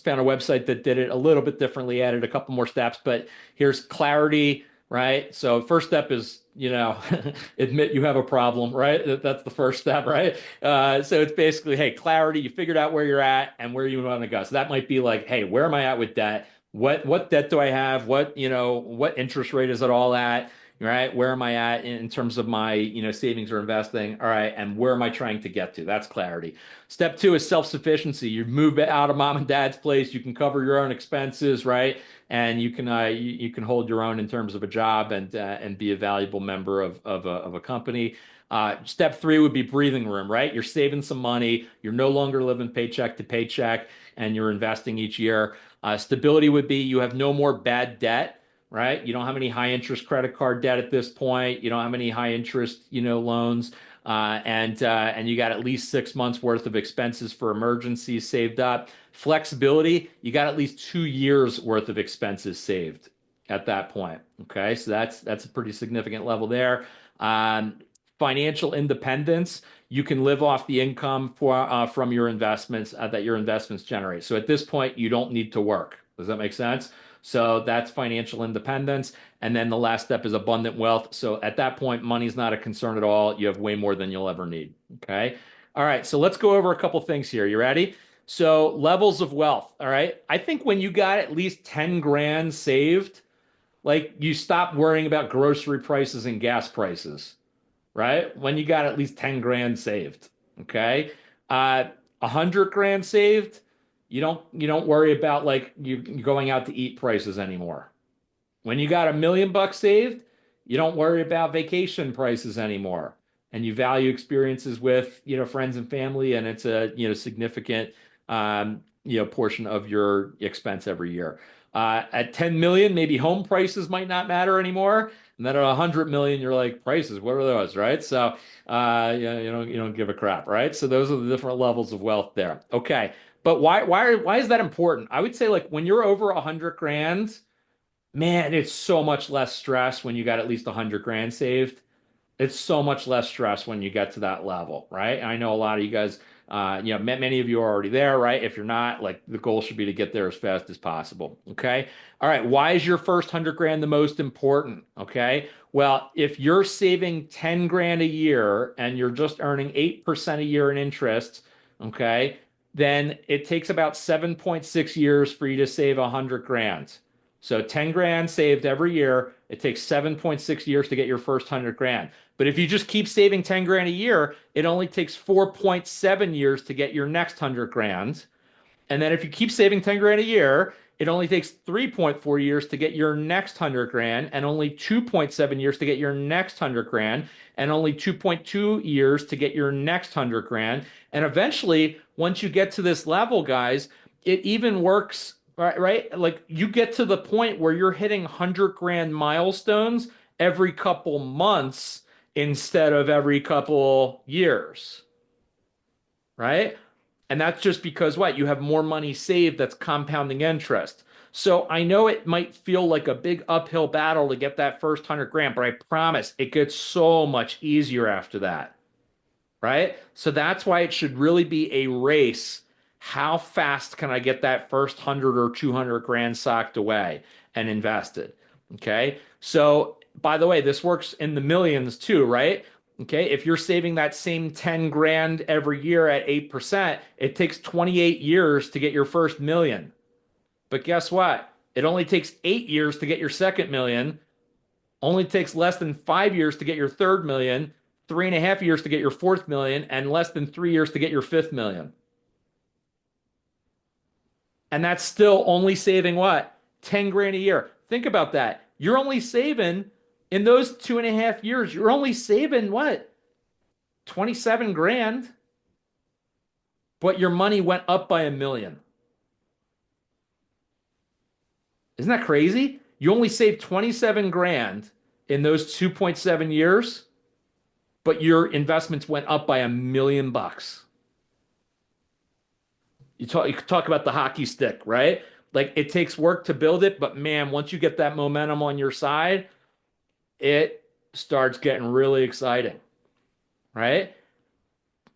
found a website that did it a little bit differently, added a couple more steps, but here's clarity, right? So first step is, admit you have a problem, right? That's the first step, right? So it's basically, hey, clarity, you figured out where you're at and where you want to go. So that might be like, hey, where am I at with debt? What debt do I have? What interest rate is it all at? Right? Where am I at in terms of my, savings or investing? All right. And where am I trying to get to? That's clarity. Step two is self-sufficiency. You move out of mom and dad's place. You can cover your own expenses, right? And you can hold your own in terms of a job and be a valuable member of a company. Step three would be breathing room, right? You're saving some money. You're no longer living paycheck to paycheck, and you're investing each year. Stability would be you have no more bad debt, right? You don't have any high interest credit card debt at this point. You don't have any high interest, loans. And you got at least 6 months worth of expenses for emergencies saved up. Flexibility, you got at least 2 years worth of expenses saved at that point. Okay, so that's a pretty significant level there. Um, Financial independence, you can live off the income from your investments that your investments generate. So at this point, you don't need to work. Does that make sense? So that's financial independence. And then the last step is abundant wealth. So at that point, money's not a concern at all. You have way more than you'll ever need. Okay. All right. So let's go over a couple things here. You ready? So levels of wealth. All right. I think when you got at least 10 grand saved, like you stop worrying about grocery prices and gas prices, right? When you got at least 10 grand saved. Okay. 100 grand saved, you don't worry about like you going out to eat prices anymore. When you got $1 million saved, you don't worry about vacation prices anymore. And you value experiences with, friends and family, and it's a, significant, portion of your expense every year. At 10 million, maybe home prices might not matter anymore. And then at 100 million, you're like, prices, what are those, right? So, you don't give a crap, right? So those are the different levels of wealth there. Okay. But why is that important? I would say like when you're over 100 grand, man, it's so much less stress when you got at least 100 grand saved. It's so much less stress when you get to that level, right? I know a lot of you guys, many of you are already there, right? If you're not, like the goal should be to get there as fast as possible. Okay. All right. Why is your first 100 grand the most important? Okay. Well, if you're saving 10 grand a year and you're just earning 8% a year in interest, okay, then it takes about 7.6 years for you to save 100 grand. So 10 grand saved every year. It takes 7.6 years to get your first 100 grand. But if you just keep saving 10 grand a year, it only takes 4.7 years to get your next 100 grand. And then if you keep saving 10 grand a year, it only takes 3.4 years to get your next 100 grand and only 2.7 years to get your next 100 grand and only 2.2 years to get your next 100 grand. And eventually, once you get to this level, guys, it even works, right? Right? Like you get to the point where you're hitting 100 grand milestones every couple months instead of every couple years, right? And that's just because what? You have more money saved that's compounding interest. So I know it might feel like a big uphill battle to get that first 100 grand, but I promise it gets so much easier after that, right? So that's why it should really be a race. How fast can I get that first 100 or 200 grand socked away and invested? Okay. So, by the way, this works in the millions too, right? Okay. If you're saving that same 10 grand every year at 8%, it takes 28 years to get your first million. But guess what? It only takes 8 years to get your second million, only takes less than 5 years to get your third million, 3.5 years to get your fourth million, and less than 3 years to get your fifth million. And that's still only saving what? 10 grand a year. Think about that. You're only saving in those 2.5 years, you're only saving what? 27 grand, but your money went up by a million. Isn't that crazy? You only saved 27 grand in those 2.7 years, but your investments went up by $1 million. You talk about the hockey stick, right? Like it takes work to build it, but man, once you get that momentum on your side, it starts getting really exciting, right?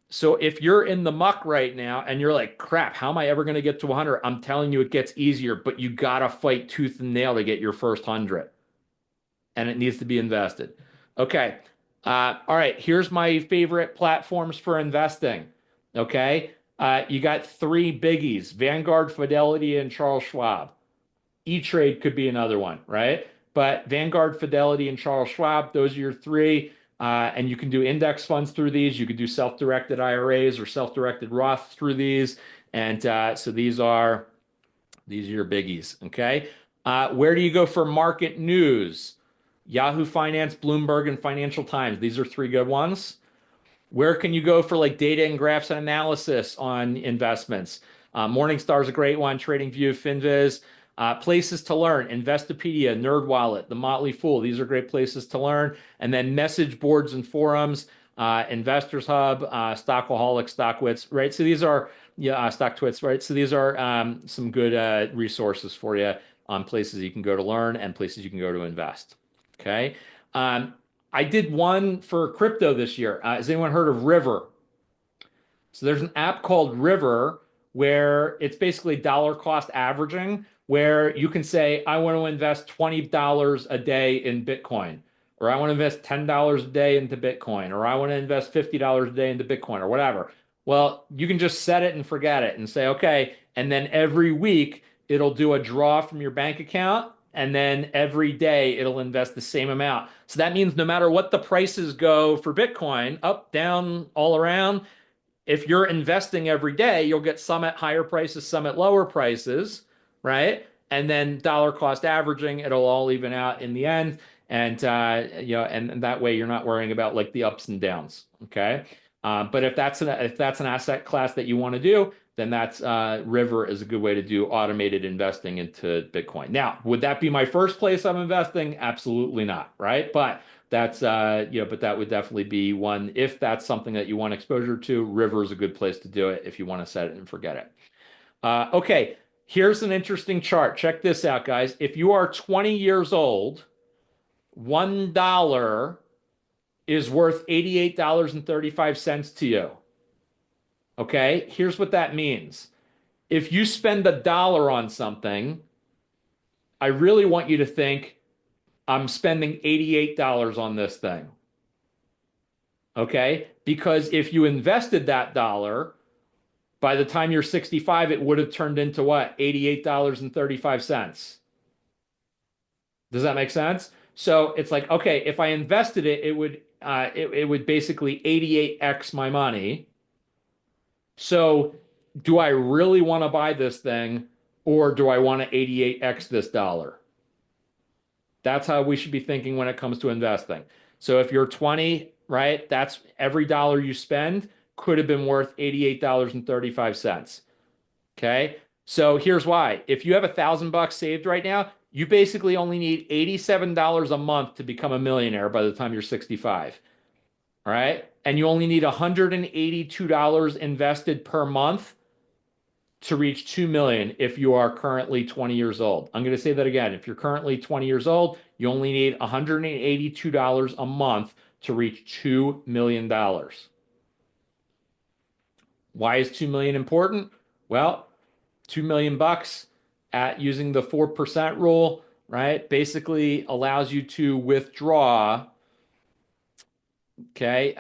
So if you're in the muck right now and you're like, crap, how am I ever going to get to 100? I'm telling you, it gets easier, but you got to fight tooth and nail to get your first 100, and it needs to be invested. Okay. All right. Here's my favorite platforms for investing. Okay. You got three biggies: Vanguard, Fidelity, and Charles Schwab. E-Trade could be another one, right? But Vanguard, Fidelity, and Charles Schwab, those are your three. And you can do index funds through these. You could do self-directed IRAs or self-directed Roth through these. And so these are your biggies. Okay. Where do you go for market news? Yahoo Finance, Bloomberg, and Financial Times. These are three good ones. Where can you go for like data and graphs and analysis on investments? Morningstar is a great one. TradingView, FinViz. Places to learn: Investopedia, NerdWallet, The Motley Fool. These are great places to learn. And then message boards and forums, Investors Hub, Stockaholic, StockWits. Right. So these are StockTwits. Right. So these are some good resources for you on places you can go to learn and places you can go to invest. Okay. Um, I did one for crypto this year. Has anyone heard of River? So there's an app called River where it's basically dollar cost averaging, where you can say, I want to invest $20 a day in Bitcoin, or I want to invest $10 a day into Bitcoin, or I want to invest $50 a day into Bitcoin, or whatever. Well, you can just set it and forget it and say, okay. And then every week it'll do a draw from your bank account. And then every day it'll invest the same amount. So that means no matter what the prices go for Bitcoin, up, down, all around, if you're investing every day, you'll get some at higher prices, some at lower prices, right? And then dollar cost averaging, it'll all even out in the end. And and that way you're not worrying about like the ups and downs. Okay. But if that's an asset class that you want to do, then that's River is a good way to do automated investing into Bitcoin. Now, would that be my first place I'm investing? Absolutely not, right? But that would definitely be one. If that's something that you want exposure to, River is a good place to do it if you want to set it and forget it. Okay, here's an interesting chart. Check this out, guys. If you are 20 years old, $1 is worth $88.35 to you. Okay, here's what that means. If you spend $1 on something, I really want you to think, I'm spending $88 on this thing. Okay? Because if you invested that dollar, by the time you're 65, it would have turned into what? $88.35. Does that make sense? So it's like, okay, if I invested it, it would basically 88x my money. So do I really want to buy this thing or do I want to 88x this dollar? That's how we should be thinking when it comes to investing. So if you're 20, right, that's every dollar you spend could have been worth $88.35. Okay. So here's why. If you have $1,000 saved right now, you basically only need $87 a month to become a millionaire by the time you're 65. All right. And you only need $182 invested per month to reach 2 million if you are currently 20 years old. I'm going to say that again. If you're currently 20 years old, you only need $182 a month to reach $2 million. Why is 2 million important? Well, 2 million bucks at using the 4% rule, right? Basically allows you to withdraw, okay?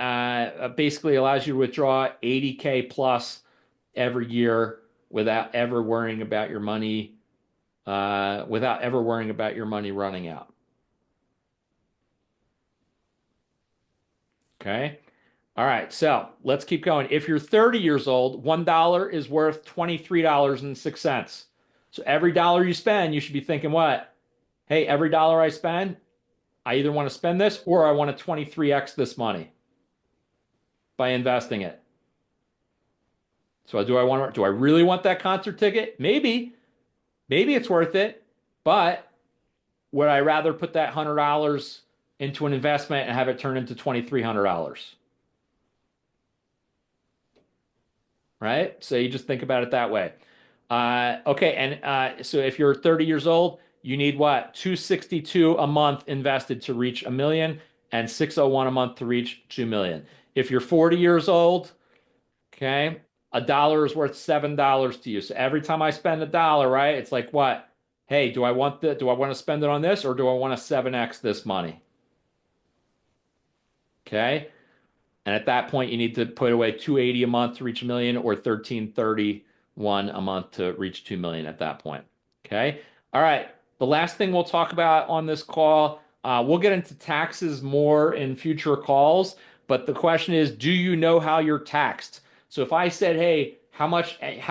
Basically allows you to withdraw 80K plus every year without ever worrying about your money running out. Okay. All right. So let's keep going. If you're 30 years old, $1 is worth $23.06. So every dollar you spend, you should be thinking, what? Hey, every dollar I spend, I either want to spend this or I want to 23x this money by investing it. So do I really want that concert ticket? Maybe it's worth it, but would I rather put that $100 into an investment and have it turn into $2,300? Right? So you just think about it that way. Okay, and so if you're 30 years old, you need what? 262 a month invested to reach a million and 601 a month to reach 2 million. If you're 40 years old, okay, a dollar is worth $7 to you. So every time I spend a dollar, right, it's like what? Hey, do I want to spend it on this or do I want to 7x this money? Okay. And at that point, you need to put away 280 a month to reach a million or 1331 a month to reach 2 million at that point. Okay. All right. The last thing we'll talk about on this call, we'll get into taxes more in future calls, but the question is, do you know how you're taxed? So if I said, hey, how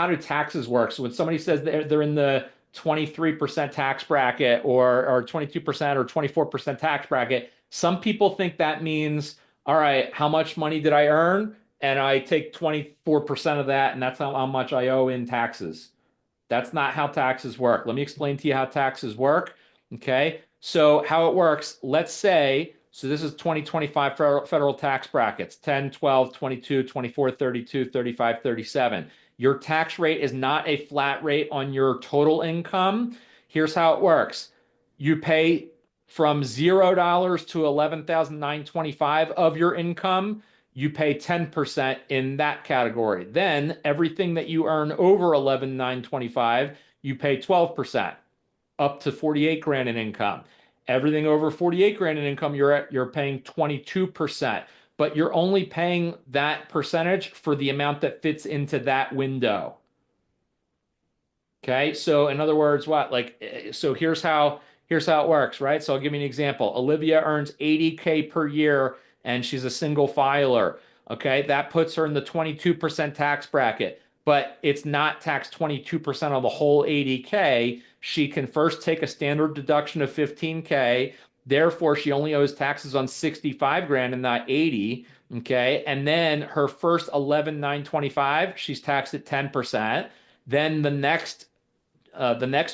do taxes work? So when somebody says they're in the 23% tax bracket or 22% or 24% tax bracket, some people think that means all right, how much money did I earn? And I take 24% of that, and that's how much I owe in taxes. That's not how taxes work. Let me explain to you how taxes work. Okay. So, how it works, let's say, so this is 2025 federal tax brackets 10, 12, 22, 24, 32, 35, 37. Your tax rate is not a flat rate on your total income. Here's how it works you pay from $0 to 11,925 of your income, you pay 10% in that category. Then everything that you earn over 11,925, you pay 12% up to 48 grand in income. Everything over 48 grand in income, you're paying 22%, but you're only paying that percentage for the amount that fits into that window. Okay, so in other words, what? So here's how it works, right? So I'll give you an example. Olivia earns 80K per year and she's a single filer. Okay, that puts her in the 22% tax bracket, but it's not taxed 22% of the whole 80K. She can first take a standard deduction of 15K. Therefore, she only owes taxes on 65 grand and not 80. Okay, and then her first 11,925, she's taxed at 10%. Then the next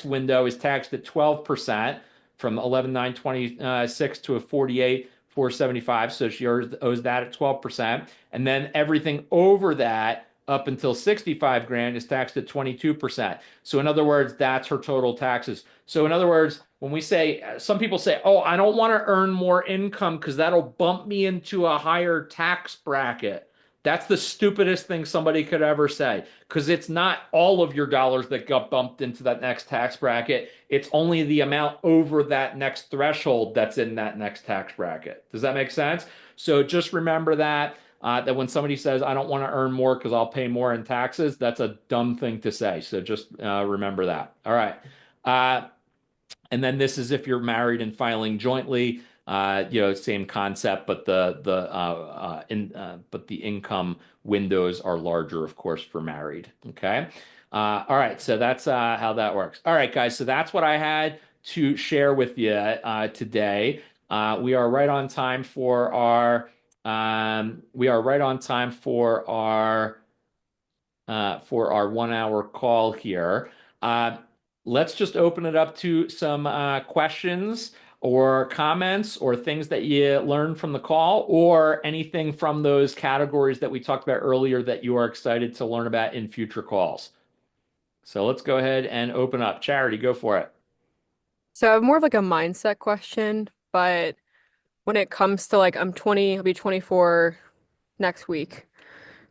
window is taxed at 12% from 11,926 to a 48,475. So she owes that at 12%. And then everything over that up until 65 grand is taxed at 22%. So in other words, that's her total taxes. So in other words, when we say, some people say, oh, I don't want to earn more income because that'll bump me into a higher tax bracket. That's the stupidest thing somebody could ever say because it's not all of your dollars that got bumped into that next tax bracket. It's only the amount over that next threshold that's in that next tax bracket. Does that make sense? So just remember that when somebody says, I don't want to earn more because I'll pay more in taxes, that's a dumb thing to say. So just remember that. All right. And then this is if you're married and filing jointly. Same concept, but the income windows are larger, of course, for married. Okay. All right, so that's how that works. All right, guys, so that's what I had to share with you today. We are right on time for our we are right on time for our 1 hour call here. Uh, let's just open it up to some questions or comments or things that you learned from the call or anything from those categories that we talked about earlier that you are excited to learn about in future calls. So let's go ahead and open up. Charity, go for it. So I have more of like a mindset question, but when it comes to like I'm 20, I'll be 24 next week.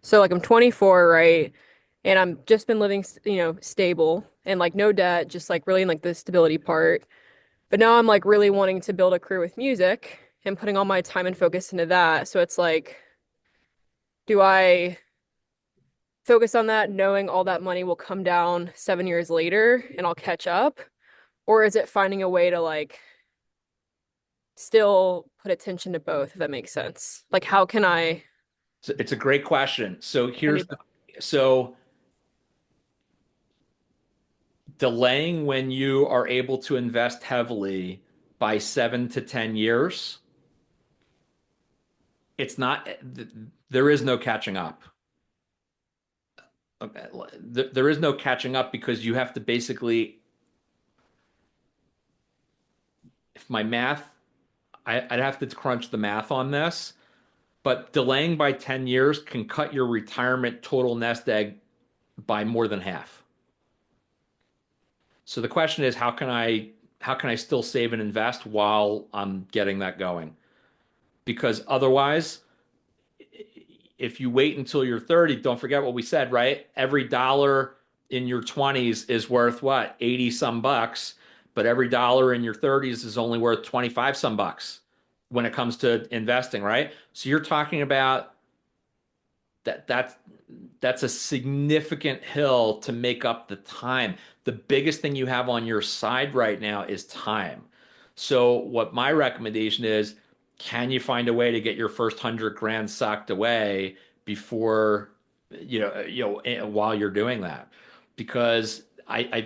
So like I'm 24, right? And I'm just been living, stable and like no debt, just like really in like the stability part. But now I'm like really wanting to build a career with music and putting all my time and focus into that. So it's like, do I focus on that knowing all that money will come down 7 years later and I'll catch up? Or is it finding a way to like still put attention to both, if that makes sense? Like, how can So it's a great question. I do both? So delaying when you are able to invest heavily by 7 to 10 years, it's not, there is no catching up. Okay. There is no catching up because you have to basically, if my math, I'd have to crunch the math on this, but delaying by 10 years can cut your retirement total nest egg by more than half. So the question is, how can I still save and invest while I'm getting that going? Because otherwise, if you wait until you're 30, don't forget what we said, right? Every dollar in your 20s is worth what? 80 some bucks, but every dollar in your 30s is only worth 25 some bucks when it comes to investing, right? So you're talking about that's a significant hill to make up the time. The biggest thing you have on your side right now is time. So what my recommendation is, can you find a way to get your first 100 grand socked away before while you're doing that? Because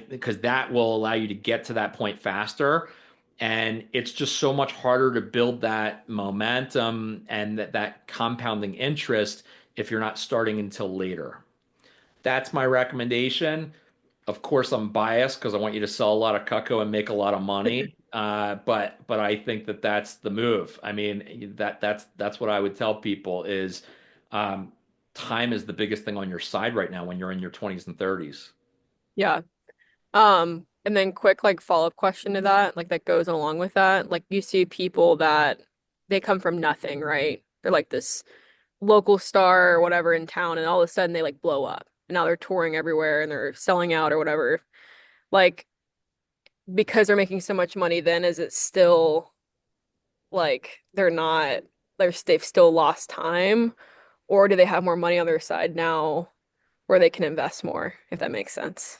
because that will allow you to get to that point faster. And it's just so much harder to build that momentum and that compounding interest if you're not starting until later. That's my recommendation. Of course, I'm biased because I want you to sell a lot of Cutco and make a lot of money. But I think that that's the move. I mean, that's what I would tell people is um, time is the biggest thing on your side right now when you're in your 20s and 30s. Yeah. And then quick like follow-up question to that, like that goes along with that. Like you see people that they come from nothing, right? They're like this local star or whatever in town, and all of a sudden they like blow up. And now they're touring everywhere and they're selling out or whatever. Like because they're making so much money, then is it still like they've still lost time, or do they have more money on their side now where they can invest more, if that makes sense?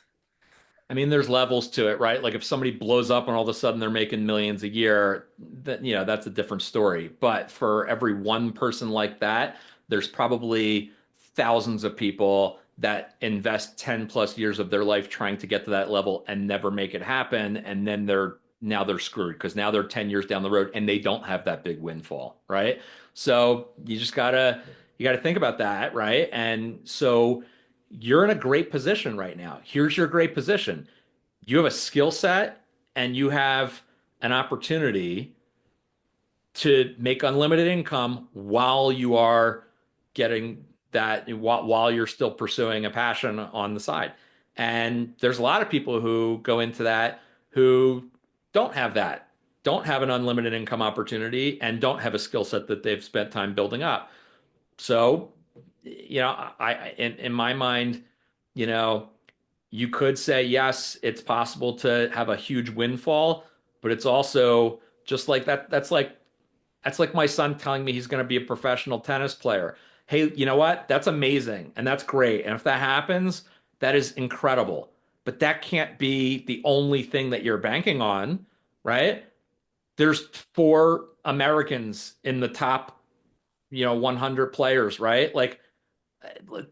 I mean, there's levels to it, right? Like if somebody blows up and all of a sudden they're making millions a year, that that's a different story. But for every one person like that, there's probably thousands of people that invest 10 plus years of their life trying to get to that level and never make it happen. And then they're screwed because now they're 10 years down the road and they don't have that big windfall, right? So you gotta think about that, right? And so you're in a great position right now. Here's your great position. You have a skill set and you have an opportunity to make unlimited income while you are getting that while you're still pursuing a passion on the side. And there's a lot of people who go into that who don't have that, don't have an unlimited income opportunity and don't have a skill set that they've spent time building up. So, in my mind, you know, you could say, yes, it's possible to have a huge windfall, but it's also just like that. That's like my son telling me he's going to be a professional tennis player. Hey, you know what? That's amazing and that's great. And if that happens, that is incredible. But that can't be the only thing that you're banking on, right? there's four Americans in the top, 100 players, right? Like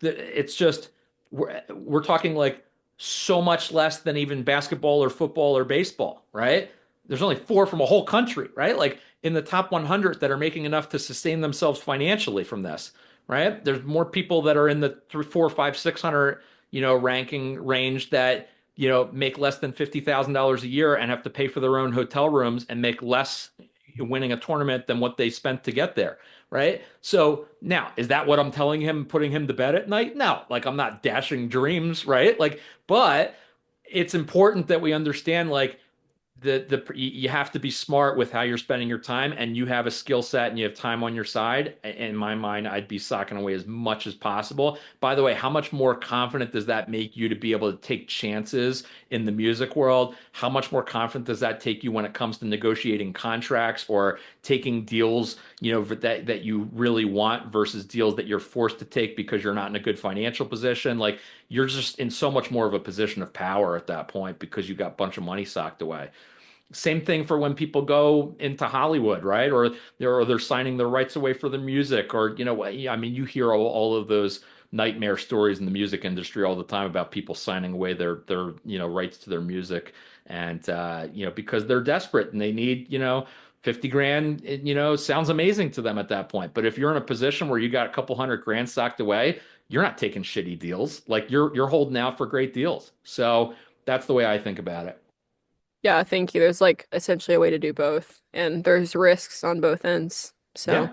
it's just we're talking like so much less than even basketball or football or baseball, right? There's only four from a whole country, right? Like in the top 100 that are making enough to sustain themselves financially from this, right? There's more people that are in the three, four, five, 600, ranking range that, make less than $50,000 a year and have to pay for their own hotel rooms and make less winning a tournament than what they spent to get there, right? So now, is that what I'm telling him, putting him to bed at night? No, like I'm not dashing dreams, right? Like, but it's important that we understand, like, you have to be smart with how you're spending your time, and you have a skill set and you have time on your side. In my mind, I'd be socking away as much as possible. By the way, how much more confident does that make you to be able to take chances in the music world? How much more confident does that take you when it comes to negotiating contracts or taking deals, that you really want versus deals that you're forced to take because you're not in a good financial position? Like you're just in so much more of a position of power at that point because you got a bunch of money socked away. Same thing for when people go into Hollywood, right? Or they're signing their rights away for the music, or I mean, you hear all of those nightmare stories in the music industry all the time about people signing away their rights to their music, and because they're desperate and they need 50 grand. Sounds amazing to them at that point. But if you're in a position where you got a couple hundred grand socked away, you're not taking shitty deals. Like you're holding out for great deals. So that's the way I think about it. Yeah, thank you. There's like essentially a way to do both, and there's risks on both ends. So, Yeah.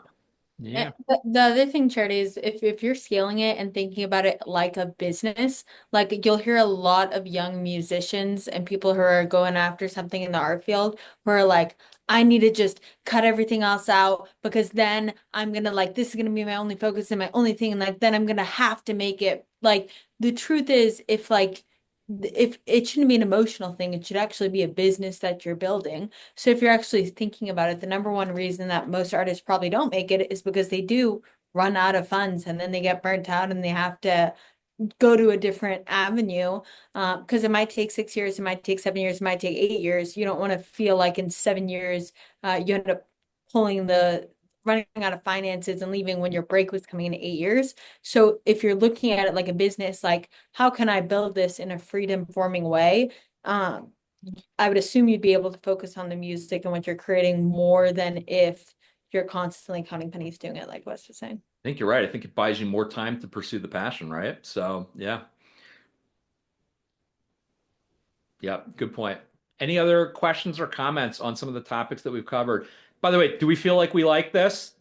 And Yeah. the other thing, Charity, is if you're scaling it and thinking about it like a business, like you'll hear a lot of young musicians and people who are going after something in the art field who are like, I need to just cut everything else out because then I'm gonna like this is gonna be my only focus and my only thing, and like then I'm gonna have to make it. Like the truth is, if it shouldn't be an emotional thing, it should actually be a business that you're building. So if you're actually thinking about it, the number one reason that most artists probably don't make it is because they do run out of funds and then they get burnt out and they have to go to a different avenue. Because it might take 6 years, it might take 7 years, it might take 8 years. You don't want to feel like in 7 years, you end up pulling the running out of finances and leaving when your break was coming in 8 years. So if you're looking at it like a business, like how can I build this in a freedom forming way? Um, I would assume you'd be able to focus on the music and what you're creating more than if you're constantly counting pennies doing it, like Wes was saying. I think you're right. I think it buys you more time to pursue the passion, right? So, yeah. Yeah, good point. Any other questions or comments on some of the topics that we've covered? By the way, do we feel like we like this?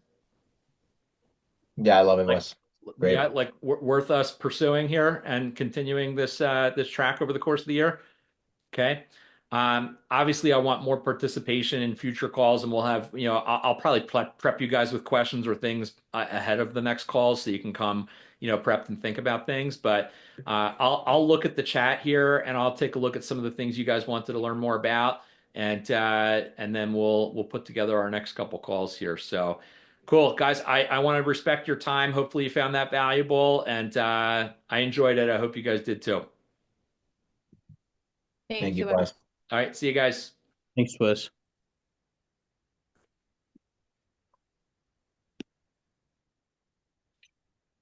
Yeah, I love it, Like, Wes. yeah, Great. like worth us pursuing here and continuing this track over the course of the year? Okay. Obviously, I want more participation in future calls, and we'll have, I'll probably prep you guys with questions or things ahead of the next calls so you can come, prepped and think about things. But I'll look at the chat here and I'll take a look at some of the things you guys wanted to learn more about, and then we'll put together our next couple calls here. So cool, guys. I want to respect your time. Hopefully, you found that valuable, and I enjoyed it. I hope you guys did too. Thank Thank you, you. Wes. All right, see you guys. Thanks, Wes.